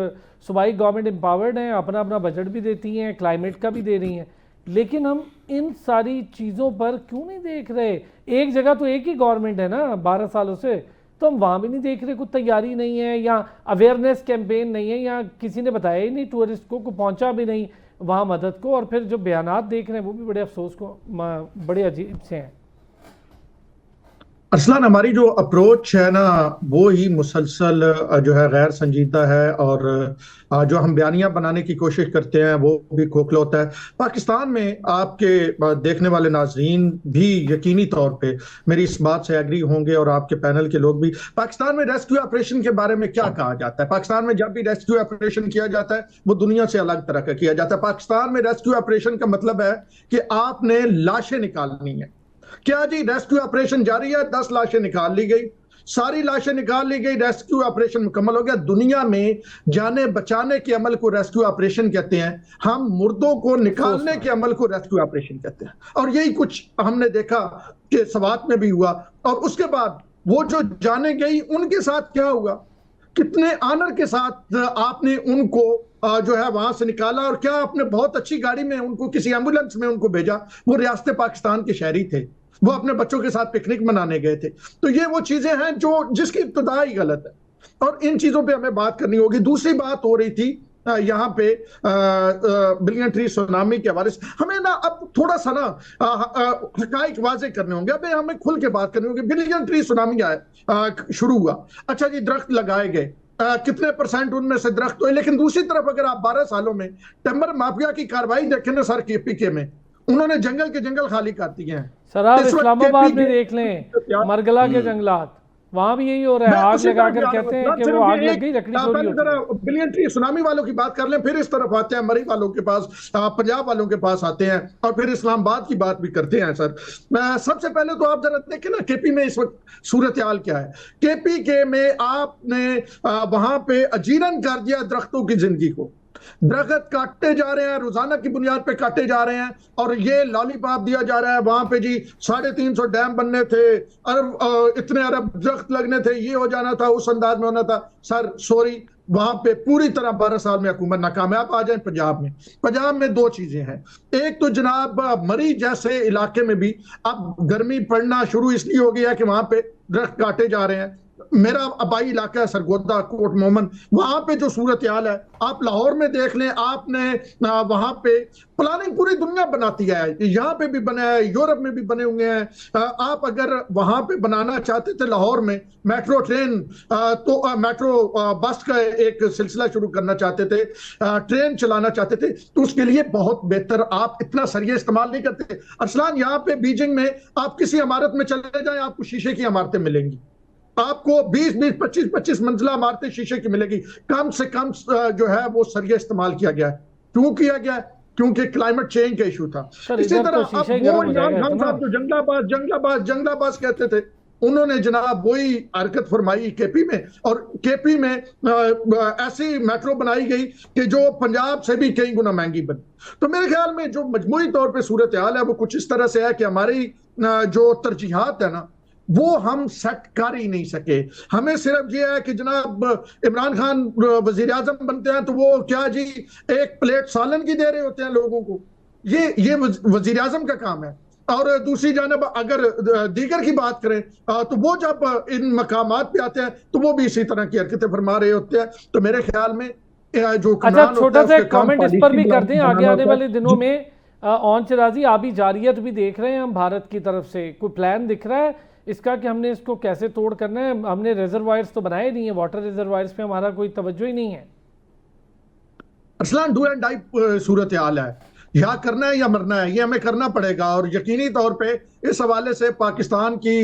सूबाई गवर्नमेंट एम्पावर्ड हैं, अपना अपना बजट भी देती हैं, क्लाइमेट का भी दे रही हैं, लेकिन हम इन सारी चीज़ों पर क्यों नहीं देख रहे? एक जगह तो एक ही गवर्नमेंट है ना 12 सालों से, तो हम वहाँ भी नहीं देख रहे, कुछ तैयारी नहीं है, या अवेयरनेस कैंपेन नहीं है, या किसी ने बताया ही नहीं टूरिस्ट को पहुँचा भी नहीं वहाँ मदद को, और फिर जो बयानात देख रहे हैं वो भी बड़े अफसोस को बड़े अजीब से हैं। अरसलान, हमारी जो अप्रोच है ना वो ही मुसलसल जो है गैर संजीदा है, और जो हम बयानियां बनाने की कोशिश करते हैं वो भी खोखला होता है। पाकिस्तान में आपके देखने वाले नाजरीन भी यकीनी तौर पे मेरी इस बात से एग्री होंगे, और आपके पैनल के लोग भी। पाकिस्तान में रेस्क्यू ऑपरेशन के बारे में क्या कहा जाता है? पाकिस्तान में जब भी रेस्क्यू ऑपरेशन किया जाता है वो दुनिया से अलग तरह का किया जाता है। पाकिस्तान में रेस्क्यू ऑपरेशन का मतलब है कि आपने लाशें निकालनी है। क्या जी, रेस्क्यू ऑपरेशन जारी है, 10 लाशें निकाल ली गई, सारी लाशें निकाल ली गई, रेस्क्यू ऑपरेशन मुकम्मल हो गया। दुनिया में जाने बचाने के अमल को रेस्क्यू ऑपरेशन कहते हैं, हम मुर्दों को निकालने के अमल को रेस्क्यू ऑपरेशन कहते हैं। और यही कुछ हमने देखा कि सवात में भी हुआ। और उसके बाद वो जो जाने गई उनके साथ क्या हुआ, कितने ऑनर के साथ आपने उनको जो है वहां से निकाला, और क्या आपने बहुत अच्छी गाड़ी में उनको, किसी एम्बुलेंस में उनको भेजा? वो रियासत पाकिस्तान के शहरी थे, वो अपने बच्चों के साथ पिकनिक मनाने गए थे। तो ये वो चीजें हैं जो जिसकी इब्तिदा ही गलत है, और इन चीजों पे हमें बात करनी होगी। दूसरी बात हो रही थी यहाँ पे बिलियन ट्री सुनामी के हवाले से, हमें ना अब थोड़ा सा ना हकाइक वाजे करने होंगे, अब हमें खुल के बात करनी होगी। बिलियन ट्री सुनामी आया, शुरू हुआ, अच्छा जी, दरख्त लगाए गए, कितने परसेंट उनमें से दरख्त हुए, लेकिन दूसरी तरफ अगर आप 12 सालों में टिम्बर माफिया की कार्रवाई देखें ना सर, केपीके में उन्होंने जंगल के जंगल खाली कर दिए हैं। सर आप इस्लामाबाद में देख लें, मरगला के जंगलात, वहां भी यही हो रहा है, आग लगाकर कहते हैं कि वो आग लग गई, लकड़ी चोरी होती है। बिलियन ट्री सुनामी वालों की बात कर लें, फिर इस तरफ आते हैं मरी वालों के पास, पंजाब वालों के पास आते हैं, और फिर इस्लामाबाद की बात भी करते हैं। सर सबसे पहले तो आप जरा देखें ना केपी में इस वक्त सूरत हाल क्या है। केपी के में आपने वहां पे अजीरन कर दिया दरख्तों की जिंदगी को। दरख्त काटते जा रहे हैं, रोजाना की बुनियाद पे काटे जा रहे हैं, और ये लॉलीपॉप दिया जा रहा है वहां पे जी 350 डैम बनने थे, अरब इतने अरब दरख्त लगने थे, ये हो जाना था, उस अंदाज में होना था। सर सॉरी, वहां पे पूरी तरह 12 साल में हुकूमत नाकाम है। आप आ जाए पंजाब में, पंजाब में दो चीजें हैं। एक तो जनाब मरी जैसे इलाके में भी अब गर्मी पड़ना शुरू इसलिए हो गया है कि वहां पे दरख्त काटे जा रहे हैं। मेरा आबाई इलाका है सरगोदा, कोट मोमन, वहां पे जो सूरत हाल है आप लाहौर में देख लें। आपने वहां पे प्लानिंग पूरी दुनिया बनाती है, यहाँ पे भी बना है, यूरोप में भी बने हुए हैं। आप अगर वहां पे बनाना चाहते थे लाहौर में मेट्रो ट्रेन, तो मेट्रो बस का एक सिलसिला शुरू करना चाहते थे, ट्रेन चलाना चाहते थे, तो उसके लिए बहुत बेहतर, आप इतना सरिया इस्तेमाल नहीं करते। अरसलान, यहाँ पे बीजिंग में आप किसी इमारत में चले जाएं, आपको शीशे की इमारतें मिलेंगी, आपको 20-20, 25-25 मंजिला इमारतें शीशे की मिलेगी। कम से कम जो है वो सरिया इस्तेमाल किया गया है। क्यों किया गया? क्योंकि क्लाइमेट चेंज का इशू था। सर इसी इधर तो तरह अब शीशा ही वो गर्म हो इमरान जाएगा खान इतना। साहब जो जंगलाबाज कहते थे, उन्होंने जनाब वही हरकत फरमाई केपी में, और केपी में ऐसी मेट्रो बनाई गई कि जो पंजाब से भी कई गुना महंगी बनी। तो मेरे ख्याल में जो मजमूई तौर पे सूरत हाल है वो कुछ इस तरह से है कि हमारी जो तरजीहात है ना, वो हम सेट कर ही नहीं सके। हमें सिर्फ ये है कि जनाब इमरान खान वजीर आजम बनते हैं तो वो क्या जी एक प्लेट सालन की दे रहे होते हैं लोगों को, ये वजीर आजम का काम है। और दूसरी जानब अगर दीगर की बात करें तो वो जब इन मकामात पे आते हैं तो वो भी इसी तरह की हरकतें फरमा रहे होते हैं। तो मेरे ख्याल में जो अच्छा, हुक्मरान होता छोटा है सा उसका एक काम कमेंट इस पर भी पॉलिसी कर दें, आगे बनाना आने होता वाले है दिनों जी। में ऑन चिराजी आबी जारियत भी देख रहे हैं हम भारत की तरफ से, कोई प्लान दिख रहा है इसका कि हमने इसको कैसे तोड़ करना है? हमने रिजर्वायर्स तो बनाए नहीं है, वाटर रिजर्वायर्स पे हमारा कोई तवज्जो ही नहीं है। अरसलान, डू एंड डाई सूरत हाल है, या करना है या मरना है, ये हमें करना पड़ेगा। और यकीनी तौर पे इस हवाले से पाकिस्तान की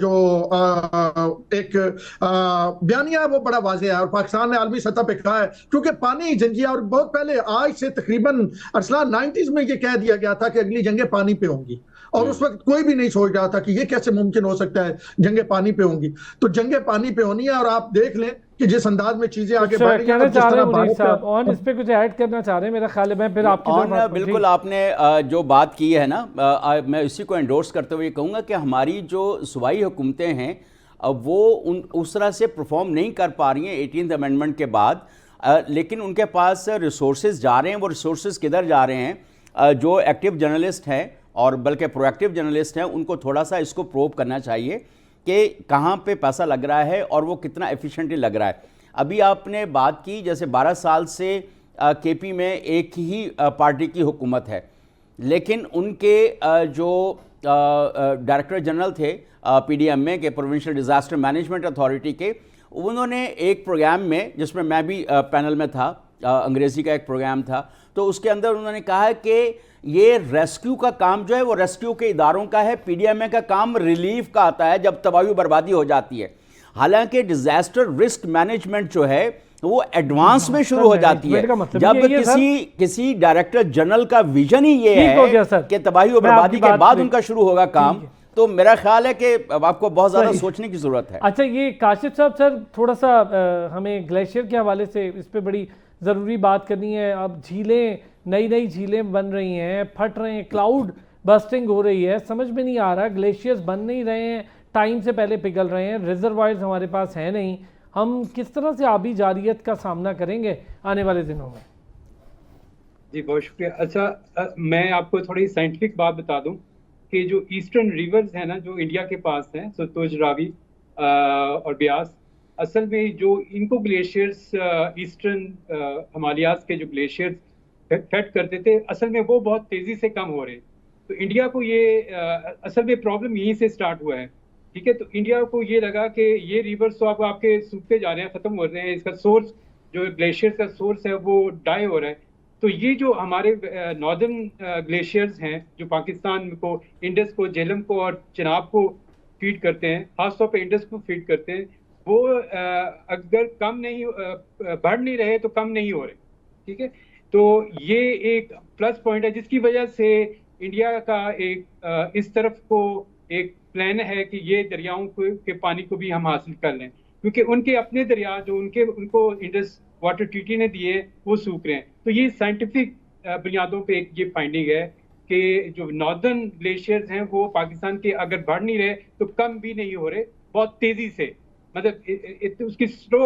जो एक बयानिया है वो बड़ा वाज़ेह है, और पाकिस्तान ने आलमी सतह पे कहा है, क्योंकि पानी जंगिया, और बहुत पहले आज से तकरीबन अरसलान 90s में ये कह दिया गया था कि अगली जंगें पानी पे होंगी, और उस वक्त कोई भी नहीं सोच रहा था कि ये कैसे मुमकिन हो सकता है जंगें पानी पे होंगी। तो जंगें पानी पे होनी है, और आप देख लें कि जिस अंदाज में चीजें आगे कुछ बढ़ रही हैं, कहना अब जिस चाह रहे तरह हैं मुनीर भारत साहब, और का इस पे कुछ ऐड करना चाह रहे हैं? मेरा ख्याल है मैं फिर आपकी तरफ ऑन आता हूं। बिल्कुल जी। आपने जो बात की है ना, मैं इसी को एंडोर्स करते हुए कहूँगा कि हमारी जो सूबाई हुकूमतें हैं वो उस तरह से परफॉर्म नहीं कर पा रही हैं 18th अमेंडमेंट के बाद, लेकिन उनके पास रिसोर्सेज जा रहे हैं। वो रिसोर्सेज किधर जा रहे हैं? जो एक्टिव जर्नलिस्ट हैं और बल्कि प्रोएक्टिव जर्नलिस्ट हैं, उनको थोड़ा सा इसको प्रोब करना चाहिए कि कहाँ पे पैसा लग रहा है और वो कितना एफिशिएंटली लग रहा है। अभी आपने बात की जैसे 12 साल से केपी में एक ही पार्टी की हुकूमत है, लेकिन उनके जो डायरेक्टर जनरल थे पीडीएमए के, प्रोविंशियल डिज़ास्टर मैनेजमेंट अथॉरिटी के, उन्होंने एक प्रोग्राम में जिसमें मैं भी पैनल में था, अंग्रेज़ी का एक प्रोग्राम था, तो उसके अंदर उन्होंने कहा कि ये रेस्क्यू का काम जो है वो रेस्क्यू के इदारों का है, पीडीएमए का काम रिलीफ का आता है जब तबाही बर्बादी हो जाती है। हालांकि डिजास्टर रिस्क मैनेजमेंट जो है वो एडवांस में शुरू हो जाती है जब किसी डायरेक्टर जनरल का विजन ही ये है कि तबाही और बर्बादी के बाद उनका शुरू होगा काम। तो मेरा ख्याल है कि आपको बहुत ज्यादा सोचने की जरूरत है। अच्छा, ये काशिफ साहब, सर थोड़ा सा हमें ग्लेशियर के हवाले से इस पे बड़ी ज़रूरी बात करनी है। अब झीलें, नई नई झीलें बन रही हैं, फट रहे हैं, क्लाउड बस्टिंग हो रही है, समझ में नहीं आ रहा, ग्लेशियर्स बन नहीं रहे हैं, टाइम से पहले पिघल रहे हैं, रिजर्वायर्स हमारे पास है नहीं, हम किस तरह से आबी जारियत का सामना करेंगे आने वाले दिनों में? जी बहुत शुक्रिया। अच्छा, मैं आपको थोड़ी साइंटिफिक बात बता दूं कि जो ईस्टर्न रिवर्स हैं ना, जो इंडिया के पास हैं, सतलुज, रावी और ब्यास, असल में जो इनको ग्लेशियर्स ईस्टर्न हिमालयाज के जो ग्लेशियर्स फेड करते थे, असल में वो बहुत तेजी से कम हो रहे हैं। तो इंडिया को ये असल में प्रॉब्लम यहीं से स्टार्ट हुआ है, ठीक है। तो इंडिया को ये लगा कि ये रिवर्स तो अब आपके सूखते जा रहे हैं, खत्म हो रहे हैं, इसका सोर्स जो ग्लेशियर का सोर्स है वो डाई हो रहा है। तो ये जो हमारे नॉर्दर्न ग्लेशियर्स हैं जो पाकिस्तान को, इंडस को, झेलम को और चिनाब को फीड करते हैं, खासतौर पे इंडस को फीड करते हैं, वो अगर कम नहीं बढ़ नहीं रहे तो कम नहीं हो रहे, ठीक है। तो ये एक प्लस पॉइंट है जिसकी वजह से इंडिया का एक इस तरफ को एक प्लान है कि ये दरियाओं के पानी को भी हम हासिल कर लें। क्योंकि उनके अपने दरिया जो उनको इंडस वाटर ट्रीटी ने दिए वो सूख रहे हैं। तो ये साइंटिफिक बुनियादों पे एक ये फाइंडिंग है कि जो नॉर्दर्न ग्लेशियर्स हैं वो पाकिस्तान के अगर बढ़ नहीं रहे तो कम भी नहीं हो रहे, बहुत तेजी से, मतलब उसकी स्लो,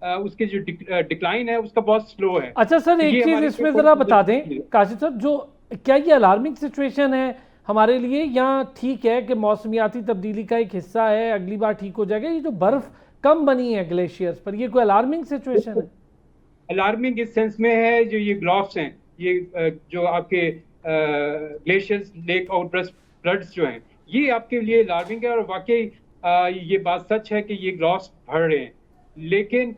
उसकी जो डिक्लाइन है उसका बहुत स्लो है। अच्छा सर, तो एक ये चीज हमारे इसमें लिए जरा बहुत बता दें जरूरी है। काशिफ साहब, जो क्या ये अलार्मिंग सिचुएशन है हमारे लिए, या ठीक है कि मौसमियाती तब्दीली का एक हिस्सा है, अगली बार ठीक हो जाएगा? ये जो बर्फ कम बनी है ग्लेशियर्स पर, ये कोई अलार्मिंग सिचुएशन है? अलार्मिंग इस सेंस में है, जो ये ग्लॉफ्स हैं, ये जो आपके ग्लेशियर्स लेक आउटबर्स्ट फ्लड्स जो हैं, ये आपके लिए अलार्मिंग है। और वाकई ये बात सच है कि ये ग्लॉफ्स बढ़ रहे हैं, लेकिन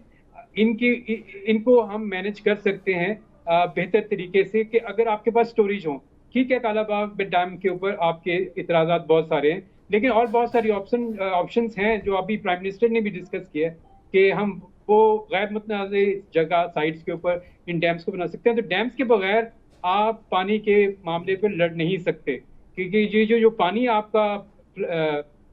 इनको हम मैनेज कर सकते हैं बेहतर तरीके से कि अगर आपके पास स्टोरेज हो। ठीक है, कालाबाग डैम के ऊपर आपके इतराज़ात बहुत सारे हैं, लेकिन और बहुत सारी ऑप्शंस हैं जो अभी प्राइम मिनिस्टर ने भी डिस्कस किया है कि हम वो गैर मुतनाज़ जगह साइट्स के ऊपर इन डैम्स को बना सकते हैं। तो डैम्स के बगैर आप पानी के मामले पर लड़ नहीं सकते, क्योंकि ये जो पानी आपका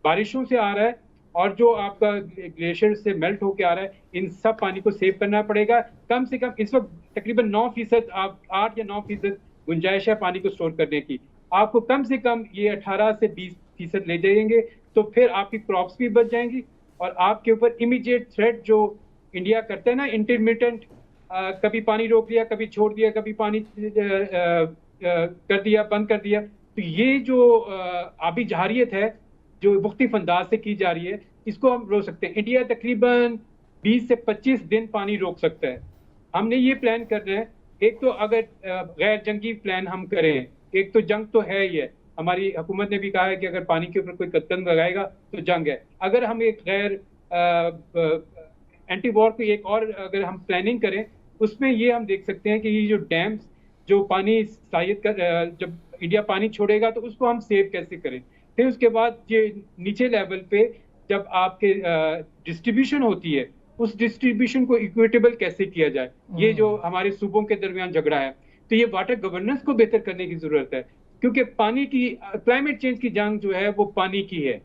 बारिशों से आ रहा है और जो आपका ग्लेशियर से मेल्ट होके आ रहा है, इन सब पानी को सेव करना पड़ेगा। कम से कम इस वक्त तकरीबन 9%, आप 8 या 9% गुंजाइश है पानी को स्टोर करने की। आपको कम से कम ये 18 से 20% ले जाएंगे, तो फिर आपकी क्रॉप्स भी बच जाएंगी और आपके ऊपर इमीडिएट थ्रेट जो इंडिया करता है ना, इंटरमिटेंट, कभी पानी रोक लिया, कभी छोड़ दिया, कभी पानी कर दिया, बंद कर दिया। तो ये जो आबी जहारियत है जो मुख्तलिफ अंदाज से की जा रही है, इसको हम रोक सकते हैं। इंडिया तकरीबन 20 से 25 दिन पानी रोक सकता है। हमने ये प्लान कर रहे हैं, एक तो अगर गैर जंगी प्लान हम करें, एक तो जंग तो है ही है, हमारी हुकूमत ने भी कहा है कि अगर पानी के ऊपर कोई कदम लगाएगा तो जंग है। अगर हम एक गैर एंटी वॉर की एक और अगर हम प्लानिंग करें, उसमें ये हम देख सकते हैं कि ये जो डैम्स जो पानी शायद कर, जब इंडिया पानी छोड़ेगा तो उसको हम सेव कैसे करें। फिर उसके बाद ये नीचे लेवल पे जब आपके डिस्ट्रीब्यूशन होती है, उस डिस्ट्रीब्यूशन को इक्विटेबल कैसे किया जाए। ये जो हमारे सूबों के दरमियान झगड़ा है, तो ये वाटर गवर्नेंस को बेहतर करने की जरूरत है, क्योंकि पानी की क्लाइमेट चेंज की जंग जो है वो पानी की है,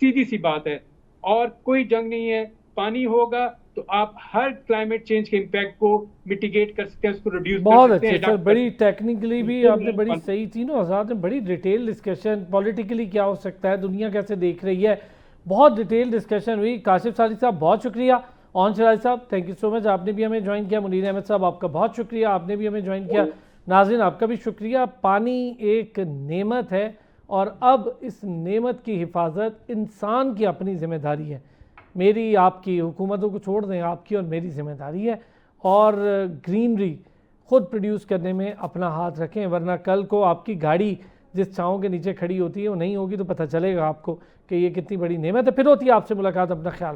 सीधी सी बात है, और कोई जंग नहीं है। पानी होगा तो आप हर क्लाइमेट चेंज के इम्पैक्ट को मिटिगेट कर सकते हैं, उसको रिड्यूस कर बहुत सकते हैं, अच्छे सर, adapt कर बड़ी सकते हैं। टेक्निकली भी आपने बड़ी सही, तीनों हज़रात ने बड़ी डिटेल डिस्कशन, पॉलिटिकली क्या हो सकता है, दुनिया कैसे देख रही है, बहुत डिटेल डिस्कशन हुई। काशिफ साली साहब बहुत शुक्रिया, ऑन शराज साहब थैंक यू सो मच, आपने भी हमें ज्वाइन किया। मुनीर अहमद साहब आपका बहुत शुक्रिया, आपने भी हमें ज्वाइन किया। नाज़रीन आपका भी शुक्रिया। पानी एक नेमत है और अब इस नेमत की हिफाजत इंसान की अपनी जिम्मेदारी है। मेरी आपकी, हुकूमतों को छोड़ दें, आपकी और मेरी जिम्मेदारी है। और ग्रीनरी ख़ुद प्रोड्यूस करने में अपना हाथ रखें, वरना कल को आपकी गाड़ी जिस छाँव के नीचे खड़ी होती है वो नहीं होगी तो पता चलेगा आपको कि ये कितनी बड़ी नेमत है। फिर होती है आपसे मुलाकात, अपना ख्याल